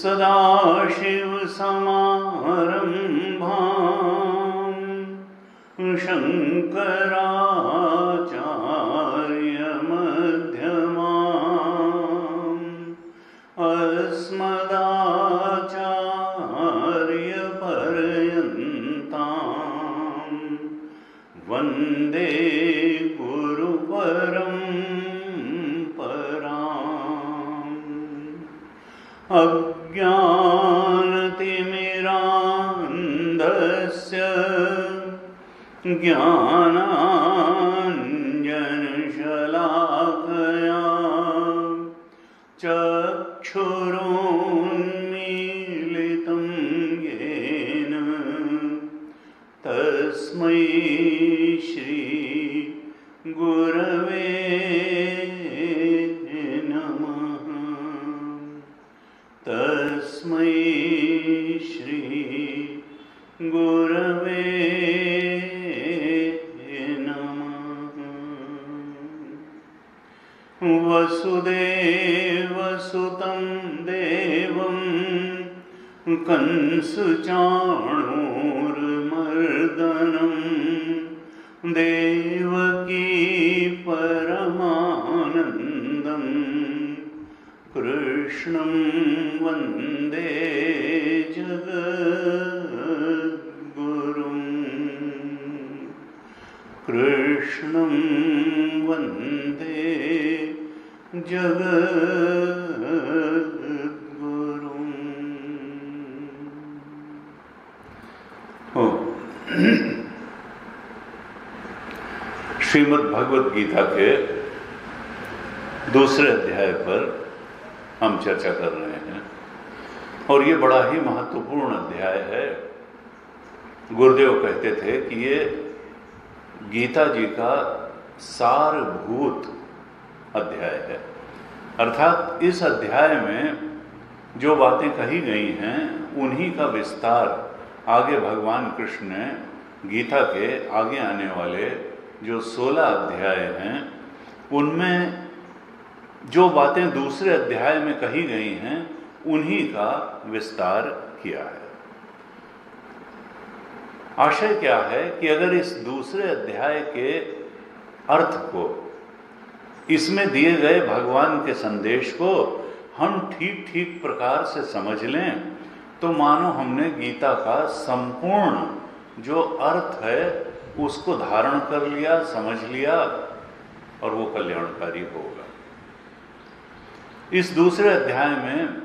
सदाशिवसमारम्भां शङ्कराचार्यमध्यमाम् अस्मदाचार्यपर्यन्तां वन्दे गुरुपरम्पराम्। अज्ञानतिमिरान्धस्य ज्ञानाञ्जनशलाकया चक्षुरुन्मीलितं येन तस्मै श्री गुरवे तस्मै श्री गुरवे नमः। वसुदेवसुतं देवं कंसचाणूरमर्दनं देवकी परमानन्दं कृष्णं वन्दे जगद्गुरुं। कृष्णं वन्दे जगद्गुरुं। श्रीमद् भगवद गीता के दूसरे अध्याय पर हम चर्चा कर रहे हैं और ये बड़ा ही महत्वपूर्ण अध्याय है। गुरुदेव कहते थे कि ये गीता जी का सारभूत अध्याय है, अर्थात इस अध्याय में जो बातें कही गई हैं उन्हीं का विस्तार आगे भगवान कृष्ण ने गीता के आगे आने वाले जो 16 अध्याय हैं उनमें जो बातें दूसरे अध्याय में कही गई हैं उन्हीं का विस्तार किया है। आशय क्या है कि अगर इस दूसरे अध्याय के अर्थ को, इसमें दिए गए भगवान के संदेश को हम ठीक ठीक प्रकार से समझ लें तो मानो हमने गीता का संपूर्ण जो अर्थ है उसको धारण कर लिया, समझ लिया और वो कल्याणकारी होगा। इस दूसरे अध्याय में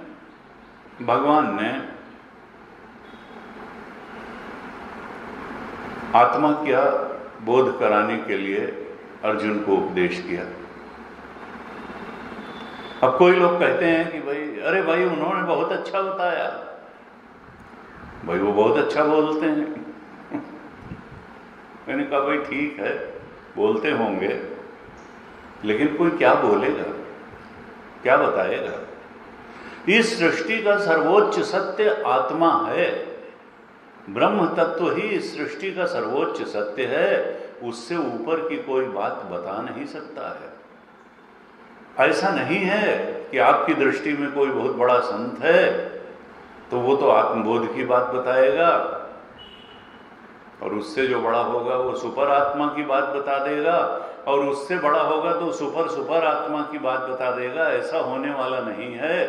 भगवान ने आत्मा का बोध कराने के लिए अर्जुन को उपदेश किया। अब कोई लोग कहते हैं कि भाई अरे भाई उन्होंने बहुत अच्छा बताया, भाई वो बहुत अच्छा बोलते हैं। मैंने कहा भाई ठीक है, बोलते होंगे, लेकिन कोई क्या बोलेगा, क्या बताएगा? इस सृष्टि का सर्वोच्च सत्य आत्मा है, ब्रह्म तत्व ही इस सृष्टि का सर्वोच्च सत्य है। उससे ऊपर की कोई बात बता नहीं सकता है। ऐसा नहीं है कि आपकी दृष्टि में कोई बहुत बड़ा संत है तो वो तो आत्मबोध की बात बताएगा, और उससे जो बड़ा होगा वो सुपर आत्मा की बात बता देगा, और उससे बड़ा होगा तो सुपर आत्मा की बात बता देगा। ऐसा होने वाला नहीं है।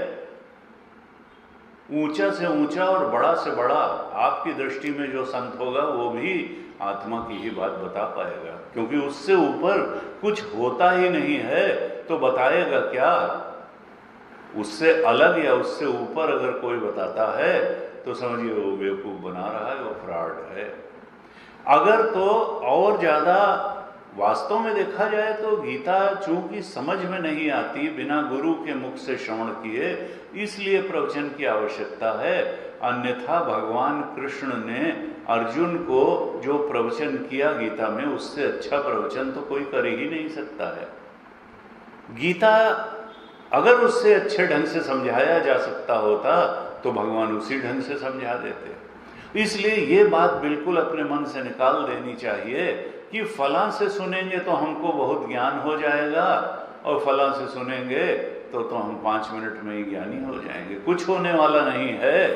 ऊंचा से ऊंचा और बड़ा से बड़ा आपकी दृष्टि में जो संत होगा वो भी आत्मा की ही बात बता पाएगा, क्योंकि उससे ऊपर कुछ होता ही नहीं है तो बताएगा क्या। उससे अलग या उससे ऊपर अगर कोई बताता है तो समझिए वो बेवकूफ बना रहा है, वो फ्रॉड है। अगर तो और ज्यादा वास्तव में देखा जाए तो गीता चूंकि समझ में नहीं आती बिना गुरु के मुख से श्रवण किए, इसलिए प्रवचन की आवश्यकता है। अन्यथा भगवान कृष्ण ने अर्जुन को जो प्रवचन किया गीता में, उससे अच्छा प्रवचन तो कोई कर ही नहीं सकता है। गीता अगर उससे अच्छे ढंग से समझाया जा सकता होता तो भगवान उसी ढंग से समझा देते। इसलिए ये बात बिल्कुल अपने मन से निकाल देनी चाहिए कि फलां से सुनेंगे तो हमको बहुत ज्ञान हो जाएगा, और फलां से सुनेंगे तो हम 5 मिनट में ही ज्ञानी हो जाएंगे। कुछ होने वाला नहीं है।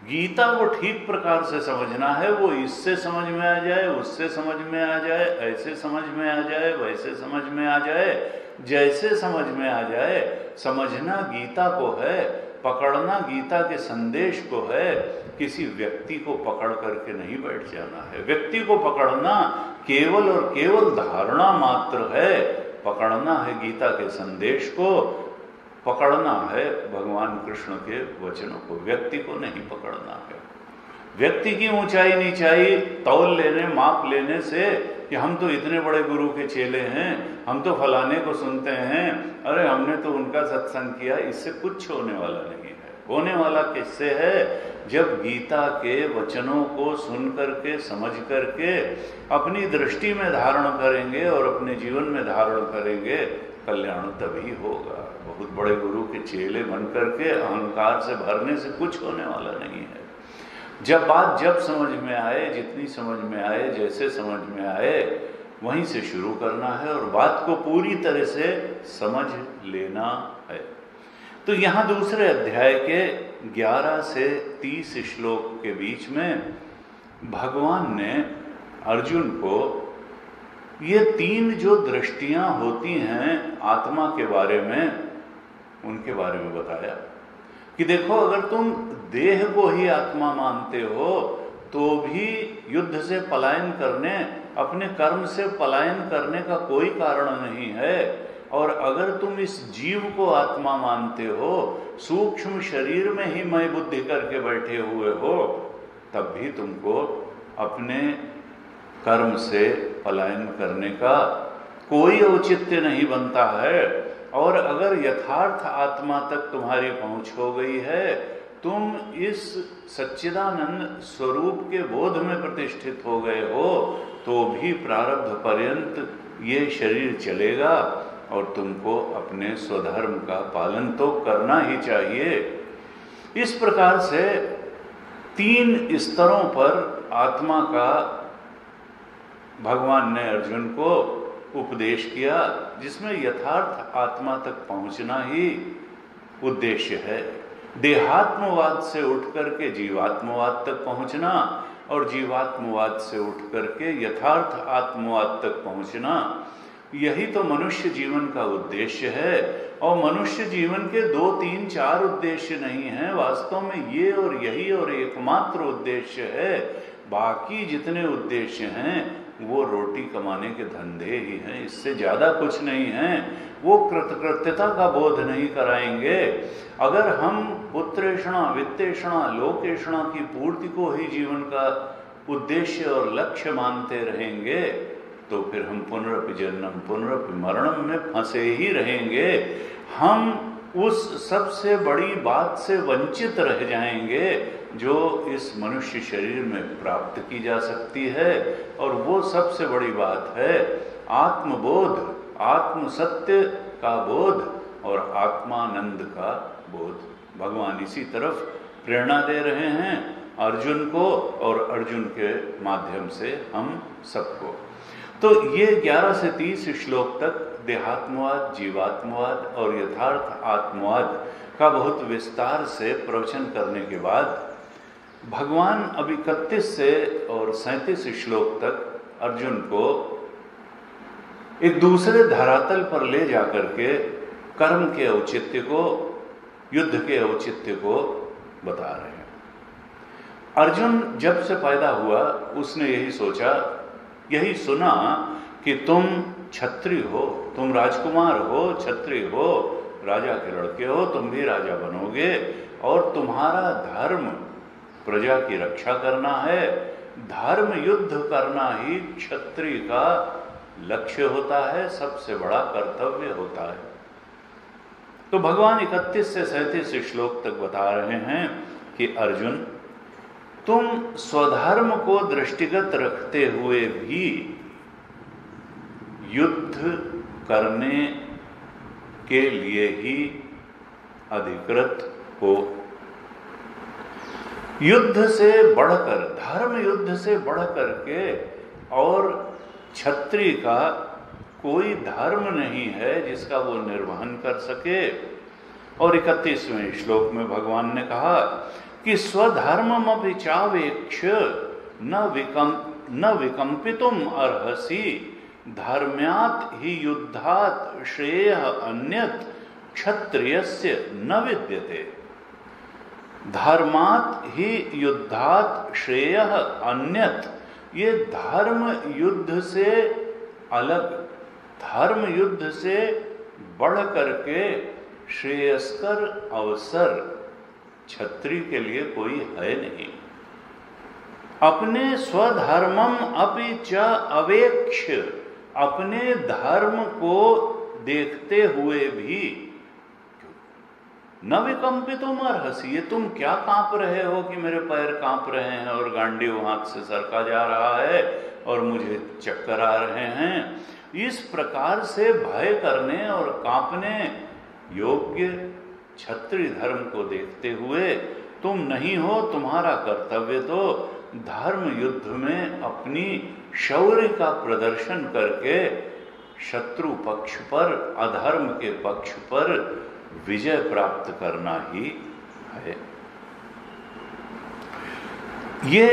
गीता वो ठीक प्रकार से समझना है, वो इससे समझ में आ जाए, उससे समझ में आ जाए, ऐसे समझ में आ जाए, वैसे समझ में आ जाए, जैसे समझ में आ जाए। समझना गीता को है, पकड़ना गीता के संदेश को है। किसी व्यक्ति को पकड़ करके नहीं बैठ जाना है। व्यक्ति को पकड़ना केवल और केवल धारणा मात्र है। पकड़ना है गीता के संदेश को, पकड़ना है भगवान कृष्ण के वचनों को, व्यक्ति को नहीं पकड़ना है। व्यक्ति की ऊंचाई नीचाई तौल लेने, माप लेने से कि हम तो इतने बड़े गुरु के चेले हैं, हम तो फलाने को सुनते हैं, अरे हमने तो उनका सत्संग किया, इससे कुछ होने वाला नहीं है। होने वाला किससे है? जब गीता के वचनों को सुन करके, समझ करके अपनी दृष्टि में धारण करेंगे और अपने जीवन में धारण करेंगे, कल्याण तभी होगा। बहुत बड़े गुरु के चेले बन करके अहंकार से भरने से कुछ होने वाला नहीं है। जब समझ में आए, जितनी समझ में आए, जैसे समझ में आए, वहीं से शुरू करना है और बात को पूरी तरह से समझ लेना है। तो यहाँ दूसरे अध्याय के 11 से 30 श्लोक के बीच में भगवान ने अर्जुन को ये 3 जो दृष्टियां होती हैं आत्मा के बारे में, उनके बारे में बताया कि देखो, अगर तुम देह को ही आत्मा मानते हो तो भी युद्ध से पलायन करने, अपने कर्म से पलायन करने का कोई कारण नहीं है। और अगर तुम इस जीव को आत्मा मानते हो, सूक्ष्म शरीर में ही मैं बुद्धि करके बैठे हुए हो, तब भी तुमको अपने कर्म से पलायन करने का कोई औचित्य नहीं बनता है। और अगर यथार्थ आत्मा तक तुम्हारी पहुंच हो गई है, तुम इस सच्चिदानंद स्वरूप के बोध में प्रतिष्ठित हो गए हो, तो भी प्रारब्ध पर्यंत ये शरीर चलेगा और तुमको अपने स्वधर्म का पालन तो करना ही चाहिए। इस प्रकार से 3 स्तरों पर आत्मा का भगवान ने अर्जुन को उपदेश किया, जिसमें यथार्थ आत्मा तक पहुंचना ही उद्देश्य है। देहात्मवाद से उठ करके जीवात्मवाद तक पहुंचना और जीवात्मवाद से उठ करके यथार्थ आत्मवाद तक पहुंचना, यही तो मनुष्य जीवन का उद्देश्य है। और मनुष्य जीवन के 2, 3, 4 उद्देश्य नहीं है, वास्तव में ये और यही और एकमात्र उद्देश्य है। बाकी जितने उद्देश्य हैं वो रोटी कमाने के धंधे ही हैं, इससे ज्यादा कुछ नहीं है। वो कृतकृत्यता का बोध नहीं कराएंगे। अगर हम पुत्रेषणा, वित्तेषणा, लोकेषणा की पूर्ति को ही जीवन का उद्देश्य और लक्ष्य मानते रहेंगे तो फिर हम पुनरपि जन्म पुनरपि मरणम में फंसे ही रहेंगे। हम उस सबसे बड़ी बात से वंचित रह जाएंगे जो इस मनुष्य शरीर में प्राप्त की जा सकती है, और वो सबसे बड़ी बात है आत्मबोध, आत्म सत्य का बोध और आत्मानंद का बोध। भगवान इसी तरफ प्रेरणा दे रहे हैं अर्जुन को और अर्जुन के माध्यम से हम सबको। तो ये 11 से 30 श्लोक तक देहात्मवाद, जीवात्मवाद और यथार्थ आत्मवाद का बहुत विस्तार से प्रवचन करने के बाद भगवान अब 31 से और 37 श्लोक तक अर्जुन को एक दूसरे धरातल पर ले जाकर के कर्म के औचित्य को, युद्ध के औचित्य को बता रहे हैं। अर्जुन जब से पैदा हुआ उसने यही सोचा, यही सुना कि तुम क्षत्रिय हो, तुम राजकुमार हो, क्षत्रिय हो, राजा के लड़के हो, तुम भी राजा बनोगे और तुम्हारा धर्म प्रजा की रक्षा करना है। धर्म युद्ध करना ही क्षत्रिय का लक्ष्य होता है, सबसे बड़ा कर्तव्य होता है। तो भगवान 31 से 37 श्लोक तक बता रहे हैं कि अर्जुन, तुम स्वधर्म को दृष्टिगत रखते हुए भी युद्ध करने के लिए ही अधिकृत हो। युद्ध से बढ़कर, धर्म युद्ध से बढ़कर के और क्षत्रिय का कोई धर्म नहीं है जिसका वो निर्वहन कर सके। और 31वें श्लोक में भगवान ने कहा कि स्वधर्मम अभिचावेक्ष न विकंपितुम अर्हसि, धर्म्यात् ही युद्धात् श्रेयः अन्यत् क्षत्रियस्य न विद्यते। धर्मात् ही युद्धात् श्रेयः अन्यत्, ये धर्म युद्ध से अलग, धर्म युद्ध से बढ़ करके श्रेयस्कर अवसर क्षत्रिय के लिए कोई है नहीं। अपने स्वधर्मम अपि च अवेक्ष, अपने धर्म को देखते हुए भी न विकंपितुम अर्हसि, ये तुम क्या कांप रहे हो कि मेरे पैर कांप रहे हैं और गांडीव हाथ से सरका जा रहा है और मुझे चक्कर आ रहे हैं। इस प्रकार से भय करने और कांपने योग्य क्षत्रिय धर्म को देखते हुए तुम नहीं हो। तुम्हारा कर्तव्य तो धर्म युद्ध में अपनी शौर्य का प्रदर्शन करके शत्रु पक्ष पर, अधर्म के पक्ष पर विजय प्राप्त करना ही है। ये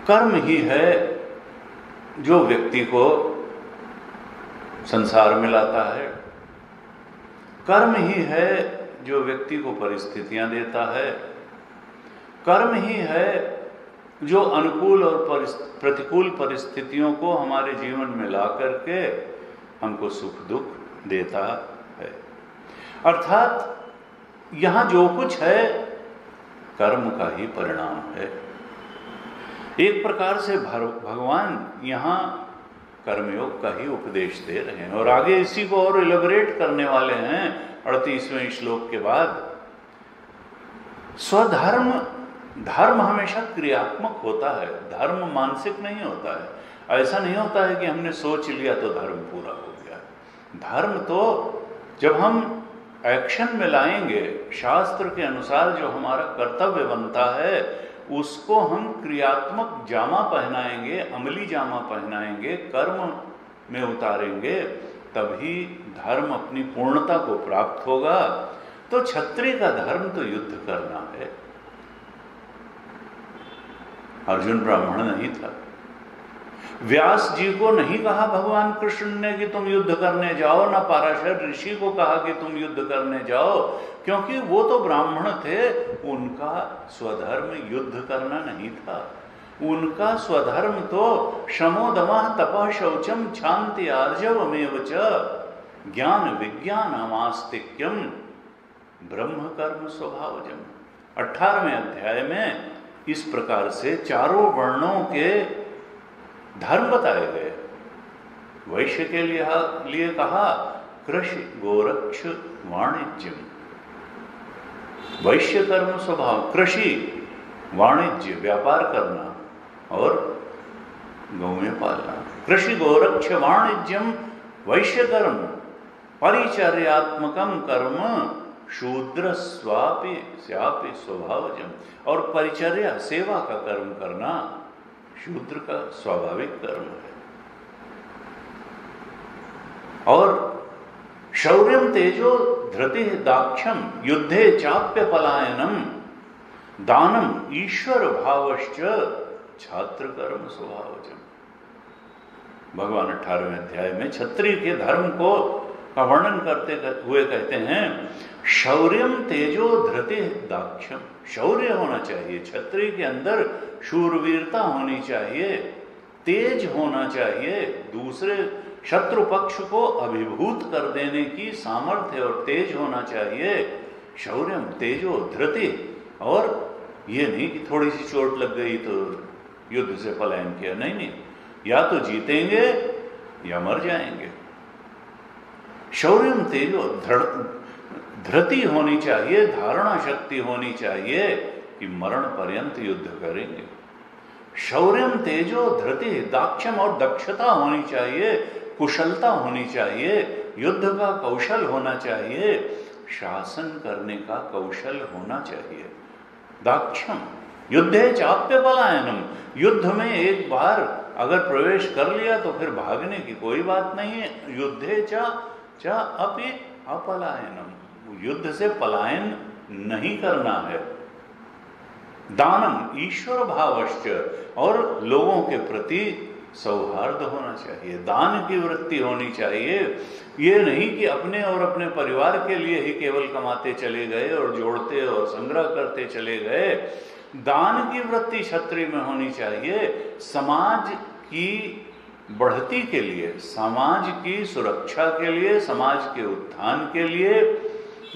कर्म ही है जो व्यक्ति को संसार में लाता है। कर्म ही है जो व्यक्ति को परिस्थितियां देता है। कर्म ही है जो अनुकूल और प्रतिकूल परिस्थितियों को हमारे जीवन में ला करके हमको सुख दुख देता है। अर्थात यहां जो कुछ है कर्म का ही परिणाम है। एक प्रकार से भगवान यहां कर्मयोग का ही उपदेश दे रहे हैं और आगे इसी को और इलेबोरेट करने वाले हैं 38वें श्लोक के बाद। स्वधर्म, धर्म हमेशा क्रियात्मक होता है, धर्म मानसिक नहीं होता है। ऐसा नहीं होता है कि हमने सोच लिया तो धर्म पूरा हो गया। धर्म तो जब हम एक्शन में लाएंगे, शास्त्र के अनुसार जो हमारा कर्तव्य बनता है उसको हम क्रियात्मक जामा पहनाएंगे, अमली जामा पहनाएंगे, कर्म में उतारेंगे, तभी धर्म अपनी पूर्णता को प्राप्त होगा। तो क्षत्रिय का धर्म तो युद्ध करना है। अर्जुन ब्राह्मण नहीं था। व्यास जी को नहीं कहा भगवान कृष्ण ने कि तुम युद्ध करने जाओ, ना पराशर ऋषि को कहा कि तुम युद्ध करने जाओ, क्योंकि वो तो ब्राह्मण थे। उनका स्वधर्म युद्ध करना नहीं था। उनका स्वधर्म तो शमो दमः तपः शौचम क्षान्ति आर्जवमेव च ज्ञान विज्ञानमास्तिक्यम ब्रह्म कर्म स्वभावजम। 18वें अध्याय में इस प्रकार से चारों वर्णों के धर्म बताए गए। वैश्य के लिए कहा कृषि गोरक्ष वाणिज्यम, वैश्य कर्म स्वभाव, कृषि वाणिज्य व्यापार करना और गौएं पालना। कृषि गोरक्ष वाणिज्यम वैश्य कर्म, परिचर्यात्मकम कर्म शूद्र स्वापि स्यापि स्वभावजम। और परिचर्या सेवा का कर्म करना शूद्र का स्वाभाविक कर्म है। और शौर्यम तेजो धृति दाक्ष्यम युद्धे चाप्य पलायनम दानम ईश्वर भावश्च छात्र कर्म स्वभावजम। भगवान 18वें अध्याय में क्षत्रिय के धर्म को का वर्णन करते हुए कहते हैं शौर्यम तेजो धृति दाक्ष्यम। शौर्य होना चाहिए, क्षत्रिय के अंदर शूरवीरता होनी चाहिए, तेज होना चाहिए, दूसरे शत्रु पक्ष को अभिभूत कर देने की सामर्थ्य और तेज होना चाहिए। शौर्यम तेजो धृति। और ये नहीं कि थोड़ी सी चोट लग गई तो युद्ध से पलायन किया, नहीं, या तो जीतेंगे या मर जाएंगे। शौर्यम तेजो धृति होनी चाहिए, धारणा शक्ति होनी चाहिए कि मरण पर्यंत युद्ध करेंगे। शौर्यम तेजो धृति दाक्ष्यम, और दक्षता होनी चाहिए, कुशलता होनी चाहिए, युद्ध का कौशल होना चाहिए, शासन करने का कौशल होना चाहिए। दाक्ष्यम युद्धे चाप्य पलायनम। युद्ध में एक बार अगर प्रवेश कर लिया तो फिर भागने की कोई बात नहीं है। युद्धे चा अपि अपलायनम, युद्ध से पलायन नहीं करना है। दानम ईश्वर भावश्च, और लोगों के प्रति सौहार्द होना चाहिए, दान की वृत्ति होनी चाहिए। ये नहीं कि अपने और अपने परिवार के लिए ही केवल कमाते चले गए और जोड़ते और संग्रह करते चले गए। दान की वृत्ति क्षत्रिय में होनी चाहिए। समाज की बढ़ती के लिए, समाज की सुरक्षा के लिए, समाज के उत्थान के लिए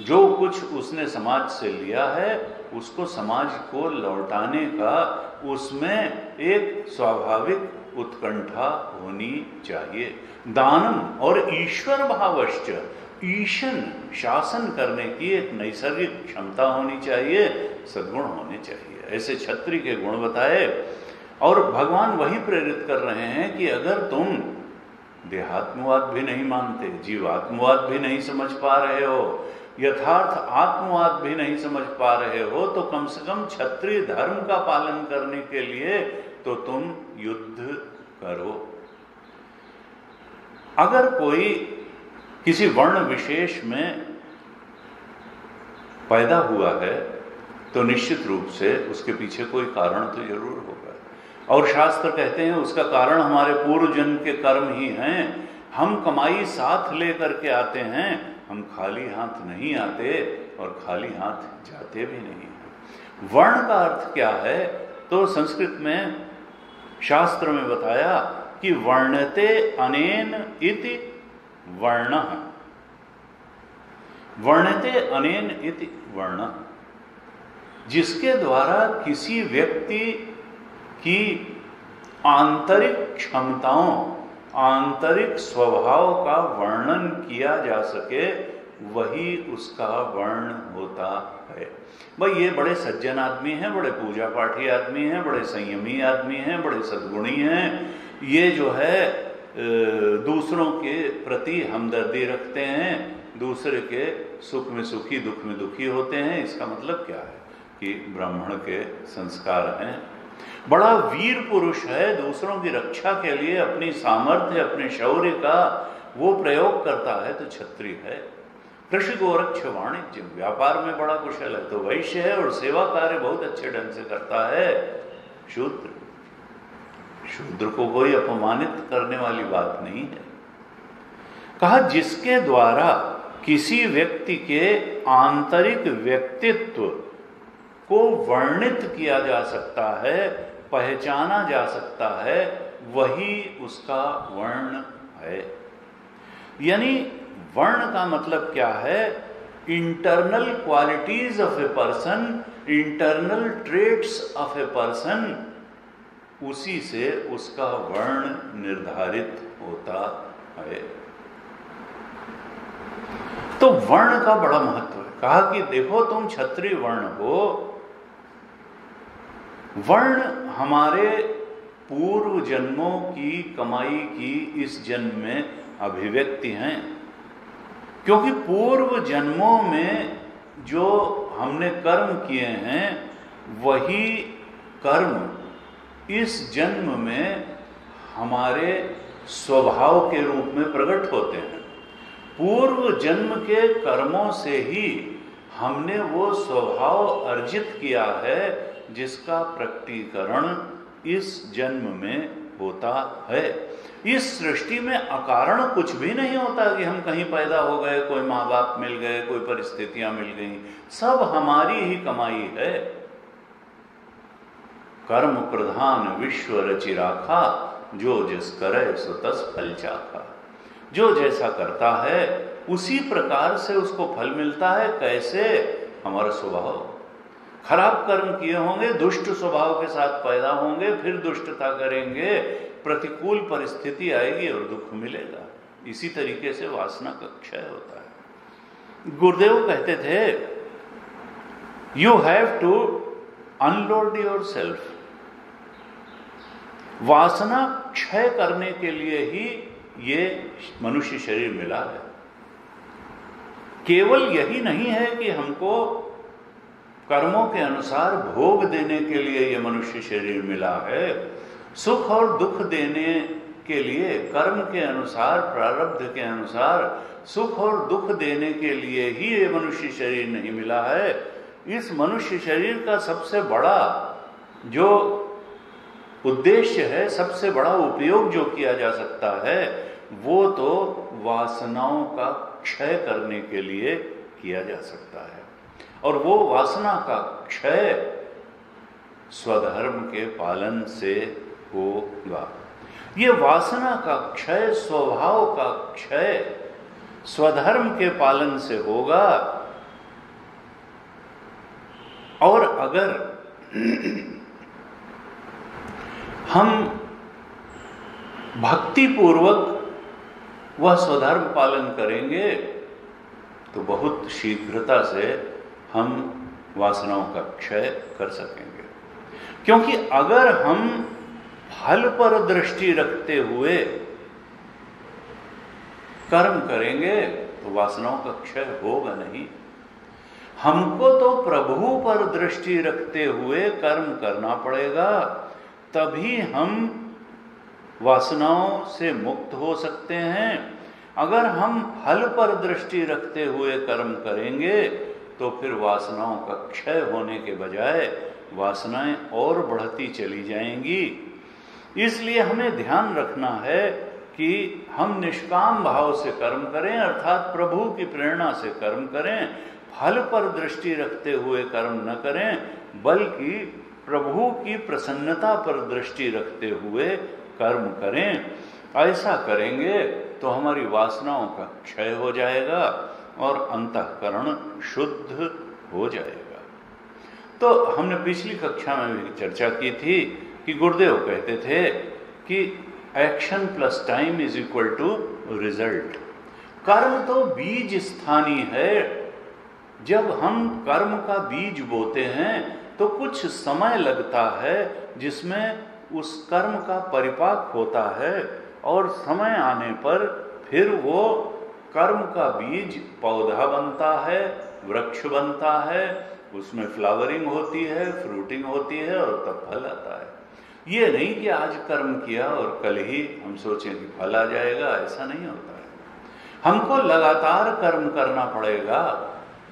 जो कुछ उसने समाज से लिया है उसको समाज को लौटाने का उसमें एक स्वाभाविक उत्कंठा होनी चाहिए। दानम और ईश्वर भावश्च, ईशन शासन करने की एक नैसर्गिक क्षमता होनी चाहिए, सद्गुण होने चाहिए। ऐसे क्षत्रिय के गुण बताए। और भगवान वही प्रेरित कर रहे हैं कि अगर तुम देहात्मवाद भी नहीं मानते, जीवात्मवाद भी नहीं समझ पा रहे हो, यथार्थ आत्मवाद भी नहीं समझ पा रहे हो, तो कम से कम क्षत्रिय धर्म का पालन करने के लिए तो तुम युद्ध करो। अगर कोई किसी वर्ण विशेष में पैदा हुआ है तो निश्चित रूप से उसके पीछे कोई कारण तो जरूर होगा। और शास्त्र कहते हैं उसका कारण हमारे पूर्व जन्म के कर्म ही हैं। हम कमाई साथ लेकर के आते हैं, हम खाली हाथ नहीं आते और खाली हाथ जाते भी नहीं हैं। वर्ण का अर्थ क्या है? तो संस्कृत में शास्त्र में बताया कि वर्णते अनेन इति वर्णः, वर्णते अनेन इति वर्णः, जिसके द्वारा किसी व्यक्ति की आंतरिक क्षमताओं, आंतरिक स्वभाव का वर्णन किया जा सके, वही उसका वर्ण होता है। भाई ये बड़े सज्जन आदमी हैं, बड़े पूजा पाठी आदमी हैं, बड़े संयमी आदमी हैं, बड़े सद्गुणी हैं, ये जो है दूसरों के प्रति हमदर्दी रखते हैं, दूसरे के सुख में सुखी दुख में दुखी होते हैं। इसका मतलब क्या है कि ब्राह्मण के संस्कार हैं। बड़ा वीर पुरुष है, दूसरों की रक्षा के लिए अपनी सामर्थ्य, अपने शौर्य का वो प्रयोग करता है तो क्षत्रिय है। कृषि गोरक्ष वाणिज्य, व्यापार में बड़ा कुशल है तो वैश्य है, और सेवा कार्य बहुत अच्छे ढंग से करता है शूद्र। शूद्र को कोई अपमानित करने वाली बात नहीं है। कहा जिसके द्वारा किसी व्यक्ति के आंतरिक व्यक्तित्व को वर्णित किया जा सकता है, पहचाना जा सकता है, वही उसका वर्ण है। यानी वर्ण का मतलब क्या है? Internal qualities of a person, internal traits of a person, उसी से उसका वर्ण निर्धारित होता है। तो वर्ण का बड़ा महत्व है। कहा कि देखो तुम क्षत्रिय वर्ण हो, वर्ण हमारे पूर्व जन्मों की कमाई की इस जन्म में अभिव्यक्ति हैं, क्योंकि पूर्व जन्मों में जो हमने कर्म किए हैं वही कर्म इस जन्म में हमारे स्वभाव के रूप में प्रकट होते हैं। पूर्व जन्म के कर्मों से ही हमने वो स्वभाव अर्जित किया है जिसका प्रकटीकरण इस जन्म में होता है। इस सृष्टि में अकारण कुछ भी नहीं होता कि हम कहीं पैदा हो गए, कोई माँ बाप मिल गए, कोई परिस्थितियां मिल गई, सब हमारी ही कमाई है। कर्म प्रधान विश्व रचि राखा, जो जिस करे सो तस फल चाखा। जो जैसा करता है उसी प्रकार से उसको फल मिलता है। कैसे? हमारा स्वभाव। खराब कर्म किए होंगे, दुष्ट स्वभाव के साथ पैदा होंगे, फिर दुष्टता करेंगे, प्रतिकूल परिस्थिति आएगी और दुख मिलेगा। इसी तरीके से वासना का क्षय होता है। गुरुदेव कहते थे, you have to unload yourself. वासना क्षय करने के लिए ही ये मनुष्य शरीर मिला है। केवल यही नहीं है कि हमको कर्मों के अनुसार भोग देने के लिए ये मनुष्य शरीर मिला है। सुख और दुख देने के लिए कर्म के अनुसार, प्रारब्ध के अनुसार सुख और दुख देने के लिए ही ये मनुष्य शरीर नहीं मिला है। इस मनुष्य शरीर का सबसे बड़ा जो उद्देश्य है, सबसे बड़ा उपयोग जो किया जा सकता है, वो तो वासनाओं का क्षय करने के लिए किया जा सकता है। और वो वासना का क्षय स्वधर्म के पालन से होगा। ये वासना का क्षय, स्वभाव का क्षय स्वधर्म के पालन से होगा। और अगर हम भक्ति पूर्वक वह स्वधर्म पालन करेंगे तो बहुत शीघ्रता से हम वासनाओं का क्षय कर सकेंगे। क्योंकि अगर हम फल पर दृष्टि रखते हुए कर्म करेंगे तो वासनाओं का क्षय होगा नहीं। हमको तो प्रभु पर दृष्टि रखते हुए कर्म करना पड़ेगा, तभी हम वासनाओं से मुक्त हो सकते हैं। अगर हम फल पर दृष्टि रखते हुए कर्म करेंगे तो फिर वासनाओं का क्षय होने के बजाय वासनाएं और बढ़ती चली जाएंगी। इसलिए हमें ध्यान रखना है कि हम निष्काम भाव से कर्म करें, अर्थात प्रभु की प्रेरणा से कर्म करें। फल पर दृष्टि रखते हुए कर्म न करें, बल्कि प्रभु की प्रसन्नता पर दृष्टि रखते हुए कर्म करें। ऐसा करेंगे तो हमारी वासनाओं का क्षय हो जाएगा और अंतःकरण शुद्ध हो जाएगा। तो हमने पिछली कक्षा में भी चर्चा की थी कि गुरुदेव कहते थे कि action plus time is equal to result. कर्म तो बीज स्थानीय है। जब हम कर्म का बीज बोते हैं तो कुछ समय लगता है जिसमें उस कर्म का परिपाक होता है, और समय आने पर फिर वो कर्म का बीज पौधा बनता है, वृक्ष बनता है, उसमें फ्लावरिंग होती है, फ्रूटिंग होती है और तब फल आता है। ये नहीं कि आज कर्म किया और कल ही हम सोचें कि फल आ जाएगा, ऐसा नहीं होता है। हमको लगातार कर्म करना पड़ेगा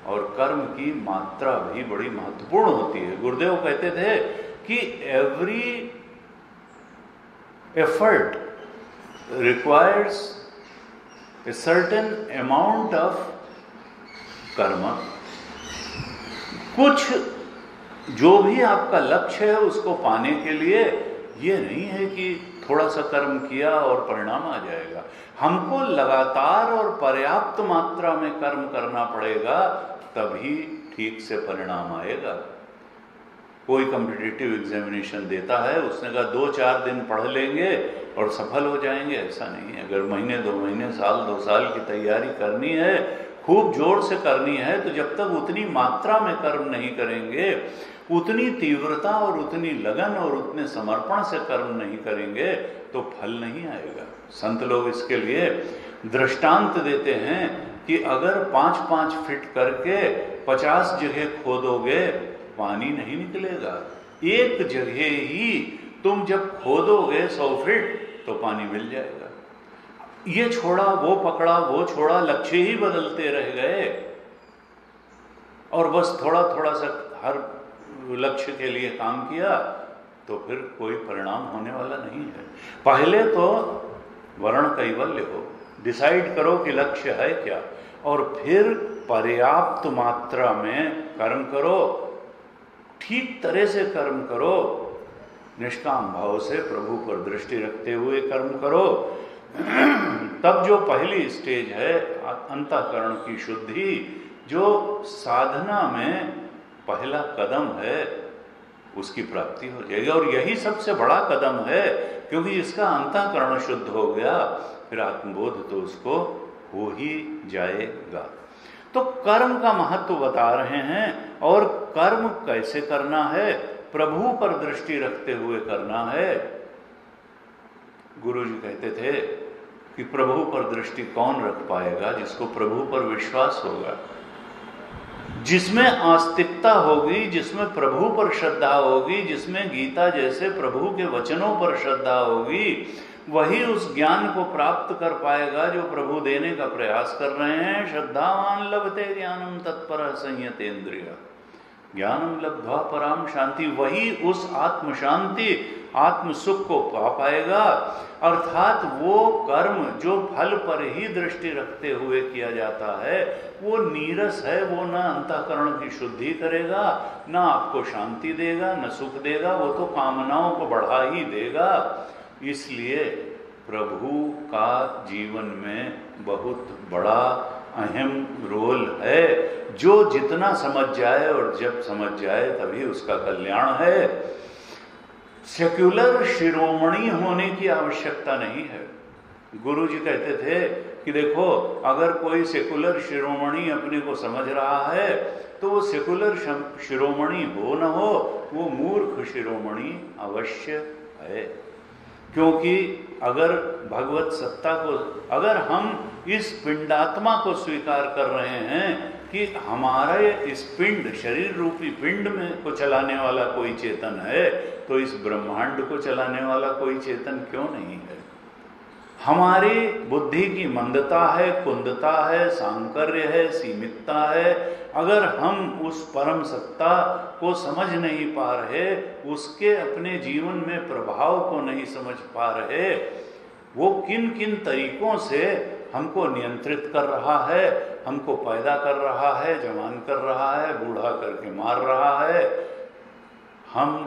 और कर्म की मात्रा भी बड़ी महत्वपूर्ण होती है। गुरुदेव कहते थे कि every effort requires a certain amount of कर्म। कुछ जो भी आपका लक्ष्य है उसको पाने के लिए ये नहीं है कि थोड़ा सा कर्म किया और परिणाम आ जाएगा। हमको लगातार और पर्याप्त मात्रा में कर्म करना पड़ेगा, तभी ठीक से परिणाम आएगा। कोई कॉम्पिटिटिव एग्जामिनेशन देता है, उसने कहा 2-4 दिन पढ़ लेंगे और सफल हो जाएंगे, ऐसा नहीं है। अगर महीने 2 महीने, साल 2 साल की तैयारी करनी है, खूब जोर से करनी है, तो जब तक उतनी मात्रा में कर्म नहीं करेंगे, उतनी तीव्रता और उतनी लगन और उतने समर्पण से कर्म नहीं करेंगे तो फल नहीं आएगा। संत लोग इसके लिए दृष्टांत देते हैं कि अगर 5-5 फीट करके 50 जगह खोदोगे, पानी नहीं निकलेगा। एक जगह ही तुम जब खोदोगे 100 फीट तो पानी मिल जाएगा। ये छोड़ा, वो पकड़ा, वो छोड़ा, लक्ष्य ही बदलते रह गए और बस थोड़ा थोड़ा सा हर लक्ष्य के लिए काम किया तो फिर कोई परिणाम होने वाला नहीं है। पहले तो वर्ण कैवल्य हो, डिसाइड करो कि लक्ष्य है क्या, और फिर पर्याप्त मात्रा में कर्म करो, ठीक तरह से कर्म करो, निष्काम भाव से प्रभु पर दृष्टि रखते हुए कर्म करो। तब जो पहली स्टेज है अंतःकरण की शुद्धि, जो साधना में पहला कदम है, उसकी प्राप्ति हो जाएगी। और यही सबसे बड़ा कदम है, क्योंकि इसका अंतःकरण शुद्ध हो गया फिर आत्मबोध तो उसको हो ही जाएगा। तो कर्म का महत्व बता रहे हैं, और कर्म कैसे करना है, प्रभु पर दृष्टि रखते हुए करना है। गुरु जी कहते थे कि प्रभु पर दृष्टि कौन रख पाएगा? जिसको प्रभु पर विश्वास होगा, जिसमें आस्तिकता होगी, जिसमें प्रभु पर श्रद्धा होगी, जिसमें गीता जैसे प्रभु के वचनों पर श्रद्धा होगी, वही उस ज्ञान को प्राप्त कर पाएगा जो प्रभु देने का प्रयास कर रहे हैं। श्रद्धावान लभते ज्ञानम तत्पर संयतेन्द्रिय ज्ञानम लब्ध्वा पराम शांति। वही उस आत्म शांति, आत्म सुख को पा पाएगा। अर्थात वो कर्म जो फल पर ही दृष्टि रखते हुए किया जाता है वो नीरस है, वो न अंतःकरण की शुद्धि करेगा, न आपको शांति देगा, न सुख देगा, वो तो कामनाओं को बढ़ा ही देगा। इसलिए प्रभु का जीवन में बहुत बड़ा अहम रोल है। जो जितना समझ जाए और जब समझ जाए तभी उसका कल्याण है। सेक्युलर शिरोमणि होने की आवश्यकता नहीं है। गुरु जी कहते थे कि देखो, अगर कोई सेकुलर शिरोमणि अपने को समझ रहा है तो वो सेकुलर शिरोमणि हो न हो, वो मूर्ख शिरोमणि अवश्य है। क्योंकि अगर भगवत सत्ता को, अगर हम इस पिंडात्मा को स्वीकार कर रहे हैं कि हमारे इस पिंड, शरीर रूपी पिंड में को चलाने वाला कोई चेतन है, तो इस ब्रह्मांड को चलाने वाला कोई चेतन क्यों नहीं है? हमारी बुद्धि की मंदता है, कुंदता है, सांकर्य है, सीमितता है। अगर हम उस परम सत्ता को समझ नहीं पा रहे, उसके अपने जीवन में प्रभाव को नहीं समझ पा रहे, वो किन किन तरीकों से हमको नियंत्रित कर रहा है, हमको पैदा कर रहा है, जवान कर रहा है, बूढ़ा करके मार रहा है, हम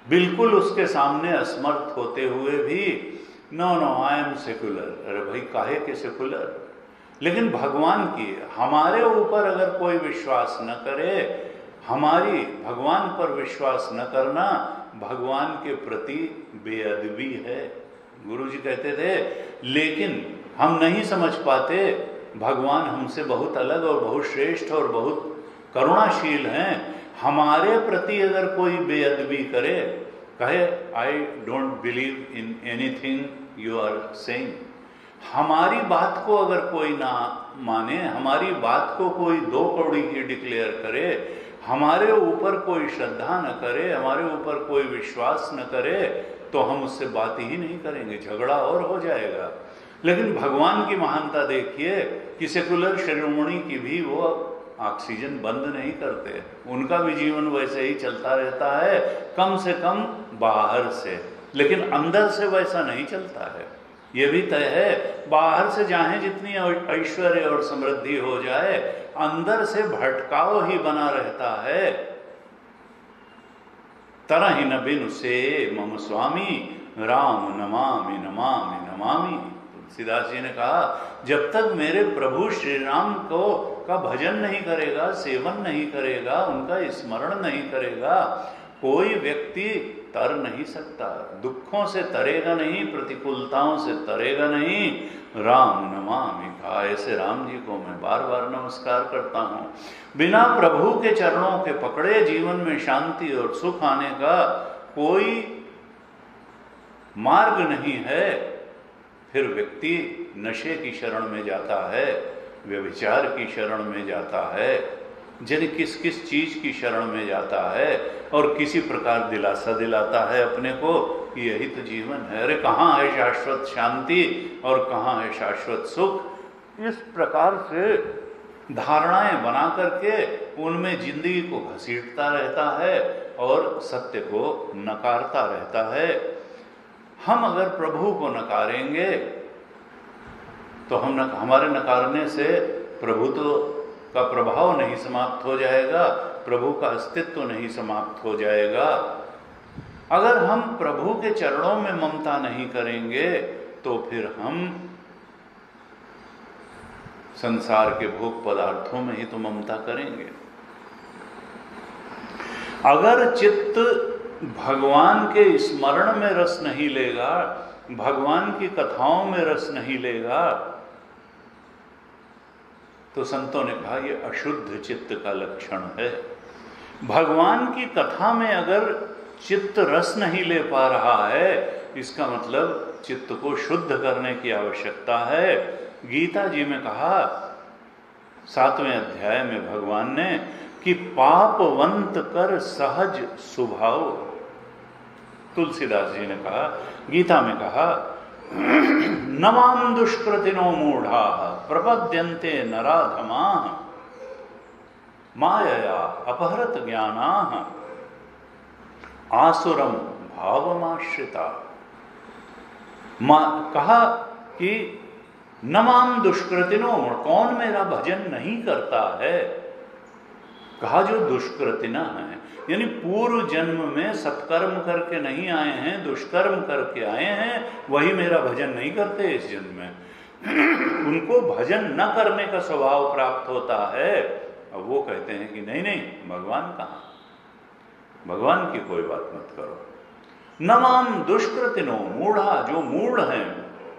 बिल्कुल उसके सामने असमर्थ होते हुए भी नो आई एम सेकुलर। अरे भाई, काहे के सेकुलर? लेकिन भगवान की, हमारे ऊपर अगर कोई विश्वास न करे, हमारी भगवान पर विश्वास न करना भगवान के प्रति बेअदबी है। गुरु जी कहते थे, लेकिन हम नहीं समझ पाते भगवान हमसे बहुत अलग और बहुत श्रेष्ठ और बहुत करुणाशील हैं। हमारे प्रति अगर कोई बेअदबी करे, कहे I don't believe in anything you are saying, हमारी बात को अगर कोई ना माने, हमारी बात को कोई दो कौड़ी की डिक्लेयर करे, हमारे ऊपर कोई श्रद्धा न करे, हमारे ऊपर कोई विश्वास न करे, तो हम उससे बात ही नहीं करेंगे, झगड़ा और हो जाएगा। लेकिन भगवान की महानता देखिए कि सेकुलर शिरोमणि की भी वो ऑक्सीजन बंद नहीं करते, उनका भी जीवन वैसे ही चलता रहता है, कम से कम बाहर से, लेकिन अंदर से वैसा नहीं चलता है। ये भी तय है, बाहर से चाहे जितनी ऐश्वर्य और समृद्धि हो जाए, अंदर से भटकाव ही बना रहता है। तरह न बिनु से मम स्वामी राम नमामि नमामि नमामि। तुलसीदास जी ने कहा, जब तक मेरे प्रभु श्री राम का भजन नहीं करेगा, सेवन नहीं करेगा, उनका स्मरण नहीं करेगा, कोई व्यक्ति तर नहीं सकता। दुखों से तरेगा नहीं, प्रतिकूलताओं से तरेगा नहीं। राम नमामि का, ऐसे राम जी को मैं बार बार नमस्कार करता हूँ। बिना प्रभु के चरणों के पकड़े जीवन में शांति और सुख आने का कोई मार्ग नहीं है। फिर व्यक्ति नशे की शरण में जाता है, व्यभिचार की शरण में जाता है, जन किस किस चीज की शरण में जाता है और किसी प्रकार दिलासा दिलाता है अपने को कि यही तो जीवन है। अरे कहाँ है शाश्वत शांति और कहाँ है शाश्वत सुख? इस प्रकार से धारणाएं बना करके उनमें जिंदगी को घसीटता रहता है और सत्य को नकारता रहता है। हम अगर प्रभु को नकारेंगे तो हमारे नकारने से प्रभु का प्रभाव नहीं समाप्त हो जाएगा, प्रभु का अस्तित्व नहीं समाप्त हो जाएगा। अगर हम प्रभु के चरणों में ममता नहीं करेंगे तो फिर हम संसार के भोग पदार्थों में ही तो ममता करेंगे। अगर चित्त भगवान के स्मरण में रस नहीं लेगा, भगवान की कथाओं में रस नहीं लेगा, तो संतों ने कहा यह अशुद्ध चित्त का लक्षण है। भगवान की कथा में अगर चित्त रस नहीं ले पा रहा है, इसका मतलब चित्त को शुद्ध करने की आवश्यकता है। गीता जी में कहा 7वें अध्याय में भगवान ने कि पापवंत कर सहज स्वभाव। तुलसीदास जी ने कहा, गीता में कहा, नमाम दुष्कृतिनो मूढ़ा प्रपद्यन्ते नराधमा मायया अपहरत ज्ञाना आसुरम भावमाश्रिता। कहा कि नमाम दुष्कृतिनो, कौन मेरा भजन नहीं करता है? कहा जो दुष्कृतिना है, यानी पूर्व जन्म में सत्कर्म करके नहीं आए हैं, दुष्कर्म करके आए हैं, वही मेरा भजन नहीं करते इस जन्म में। उनको भजन न करने का स्वभाव प्राप्त होता है। अब वो कहते हैं कि नहीं नहीं, भगवान कहाँ, भगवान की कोई बात मत करो। नमाम दुष्कृतिनो मूढ़ा, जो मूढ़ हैं,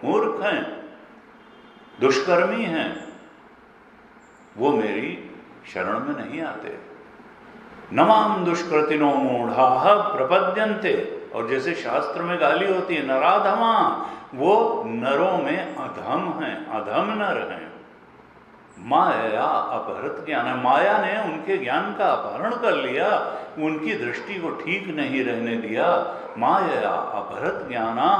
मूर्ख हैं, दुष्कर्मी हैं, वो मेरी शरण में नहीं आते। नमाम दुष्कृतिनो मूढ़ा प्रपद्यन्ते, और जैसे शास्त्र में गाली होती है नराधमा, वो नरों में अधम हैं, अधम नर हैं। माया अपहृत ज्ञान, माया ने उनके ज्ञान का अपहरण कर लिया, उनकी दृष्टि को ठीक नहीं रहने दिया। माया अपहृत ज्ञाना,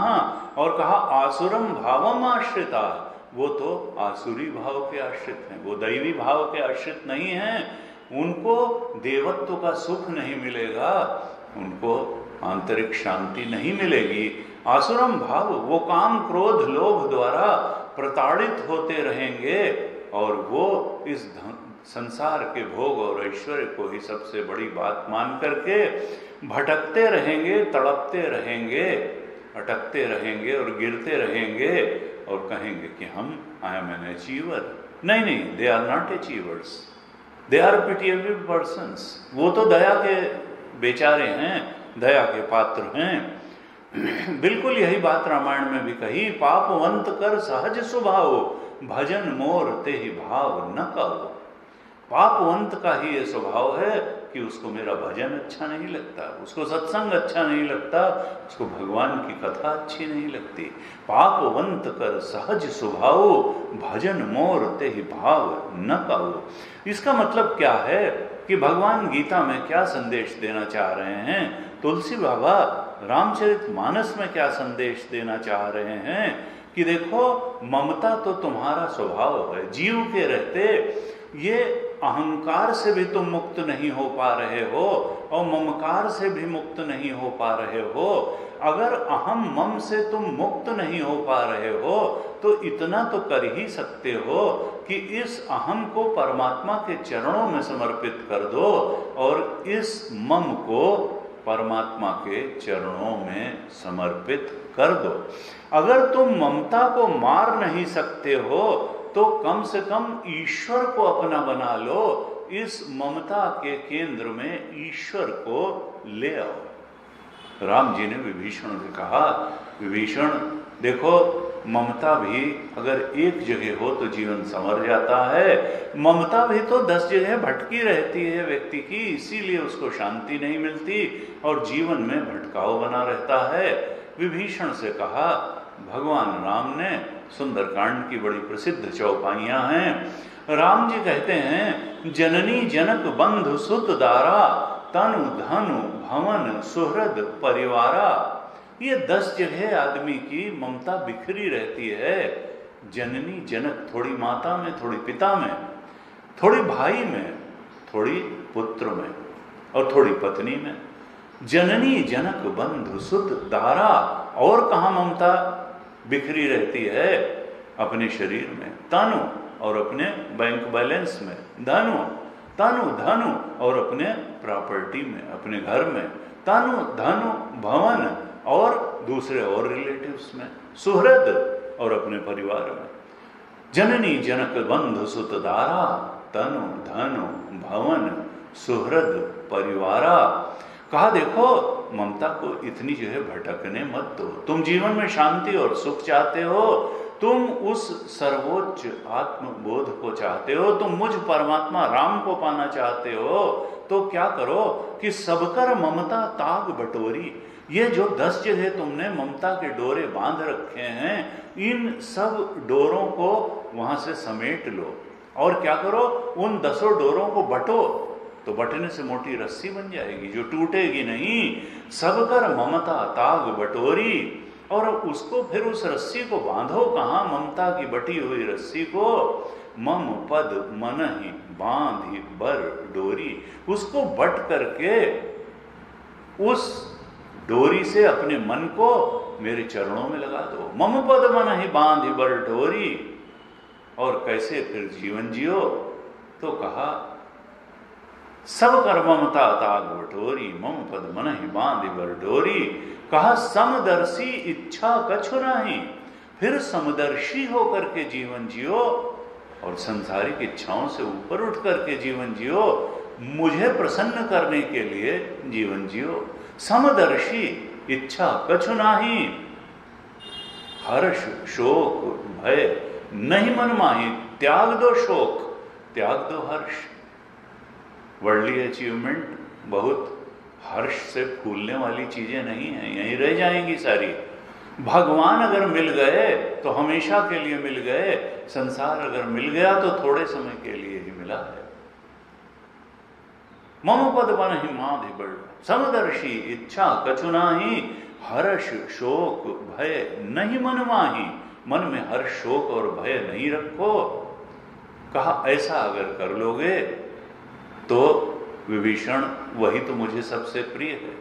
और कहा आसुरम भावम आश्रिता, वो तो आसुरी भाव के आश्रित हैं, वो दैवी भाव के आश्रित नहीं हैं। उनको देवत्व का सुख नहीं मिलेगा, उनको आंतरिक शांति नहीं मिलेगी। आसुरम भाव, वो काम क्रोध लोभ द्वारा प्रताड़ित होते रहेंगे और वो इस संसार के भोग और ऐश्वर्य को ही सबसे बड़ी बात मान करके भटकते रहेंगे, तड़पते रहेंगे, अटकते रहेंगे और गिरते रहेंगे और कहेंगे कि हम आई एम एन अचीवर। नहीं नहीं, they are not achievers, they are pitiable persons. वो तो दया के बेचारे हैं, दया के पात्र हैं। बिल्कुल यही बात रामायण में भी कही, पापवंत कर सहज स्वभाव, भजन मोर ते ही भाव न कहो। पापवंत का ही ये स्वभाव है कि उसको मेरा भजन अच्छा नहीं लगता, उसको सत्संग अच्छा नहीं लगता, उसको भगवान की कथा अच्छी नहीं लगती। पापवंत कर सहज स्वभाव, भजन मोर ते ही भाव न कहो। इसका मतलब क्या है कि भगवान गीता में क्या संदेश देना चाह रहे हैं, तुलसी बाबा रामचरितमानस में क्या संदेश देना चाह रहे हैं कि देखो, ममता तो तुम्हारा स्वभाव है, जीव के रहते ये अहंकार से भी तुम मुक्त नहीं हो पा रहे हो और ममकार से भी मुक्त नहीं हो पा रहे हो। अगर अहम मम से तुम मुक्त नहीं हो पा रहे हो तो इतना तो कर ही सकते हो कि इस अहम को परमात्मा के चरणों में समर्पित कर दो और इस मम को परमात्मा के चरणों में समर्पित कर दो। अगर तुम ममता को मार नहीं सकते हो तो कम से कम ईश्वर को अपना बना लो, इस ममता के केंद्र में ईश्वर को ले आओ। राम जी ने विभीषण से कहा, विभीषण देखो, ममता भी अगर एक जगह हो तो जीवन संवर जाता है, ममता भी तो 10 जगह भटकी रहती है व्यक्ति की, इसीलिए उसको शांति नहीं मिलती और जीवन में भटकाव बना रहता है। विभीषण से कहा, भगवान राम ने सुंदरकांड की बड़ी प्रसिद्ध चौपाइयां हैं, राम जी कहते हैं, जननी जनक बंधु सुत दारा, तनु धनु भवन सुहृद परिवारा। ये 10 जगह आदमी की ममता बिखरी रहती है। जननी जनक, थोड़ी माता में, थोड़ी पिता में, थोड़ी भाई में, थोड़ी पुत्र में और थोड़ी पत्नी में। जननी जनक बंधु सुत दारा। और कहाँ ममता बिखरी रहती है? अपने शरीर में, तनु और अपने बैंक बैलेंस में, धनु तनु धनु और अपने प्रॉपर्टी में, अपने घर में, तनु धनु भवन और दूसरे और रिलेटिव्स में, सुहृद और अपने परिवार में। जननी जनक बंधु सुत दारा, तनु धनु भवन सुहृद परिवारा। कहा देखो, ममता को इतनी जो है भटकने मत दो। तुम जीवन में शांति और सुख चाहते हो, तुम उस सर्वोच्च आत्मबोध को चाहते हो, तुम मुझ परमात्मा राम को पाना चाहते हो, तो क्या करो कि सबकर ममता ताग बटोरी। ये जो 10 जगह तुमने ममता के डोरे बांध रखे हैं, इन सब डोरों को वहां से समेट लो और क्या करो, उन 10 डोरों को बटो, तो बटने से मोटी रस्सी बन जाएगी जो टूटेगी नहीं। सबकर ममता ताग बटोरी, और उसको फिर उस रस्सी को बांधो कहाँ? ममता की बटी हुई रस्सी को मम पद मन ही बांधी बर डोरी। उसको बट करके उस डोरी से अपने मन को मेरे चरणों में लगा दो। मम पद मन ही बांधी बर डोरी। और कैसे फिर जीवन जियो? तो कहा, सब कर ममता ताग बटोरी, मम पद मन ही बांधी बर डोरी। कहा, समदर्शी इच्छा कछु नहीं। फिर समदर्शी होकर के जीवन जियो और सांसारिक इच्छाओं से ऊपर उठ करके जीवन जियो। मुझे प्रसन्न करने के लिए जीवन जियो। समदर्शी इच्छा कछु नहीं, हर्ष शोक भय नहीं मन माही। त्याग दो शोक, त्याग दो हर्ष। वर्ल्डली अचीवमेंट बहुत हर्ष से फूलने वाली चीजें नहीं हैं, यहीं रह जाएंगी सारी। भगवान अगर मिल गए तो हमेशा के लिए मिल गए, संसार अगर मिल गया तो थोड़े समय के लिए ही मिला है। मम पद मन ही माधि बड़, समदर्शी इच्छा कछु नाही, हर्ष शोक भय नहीं मन माही। मन में हर्ष शोक और भय नहीं रखो। कहा, ऐसा अगर कर लोगे तो विभीषण वही तो मुझे सबसे प्रिय है।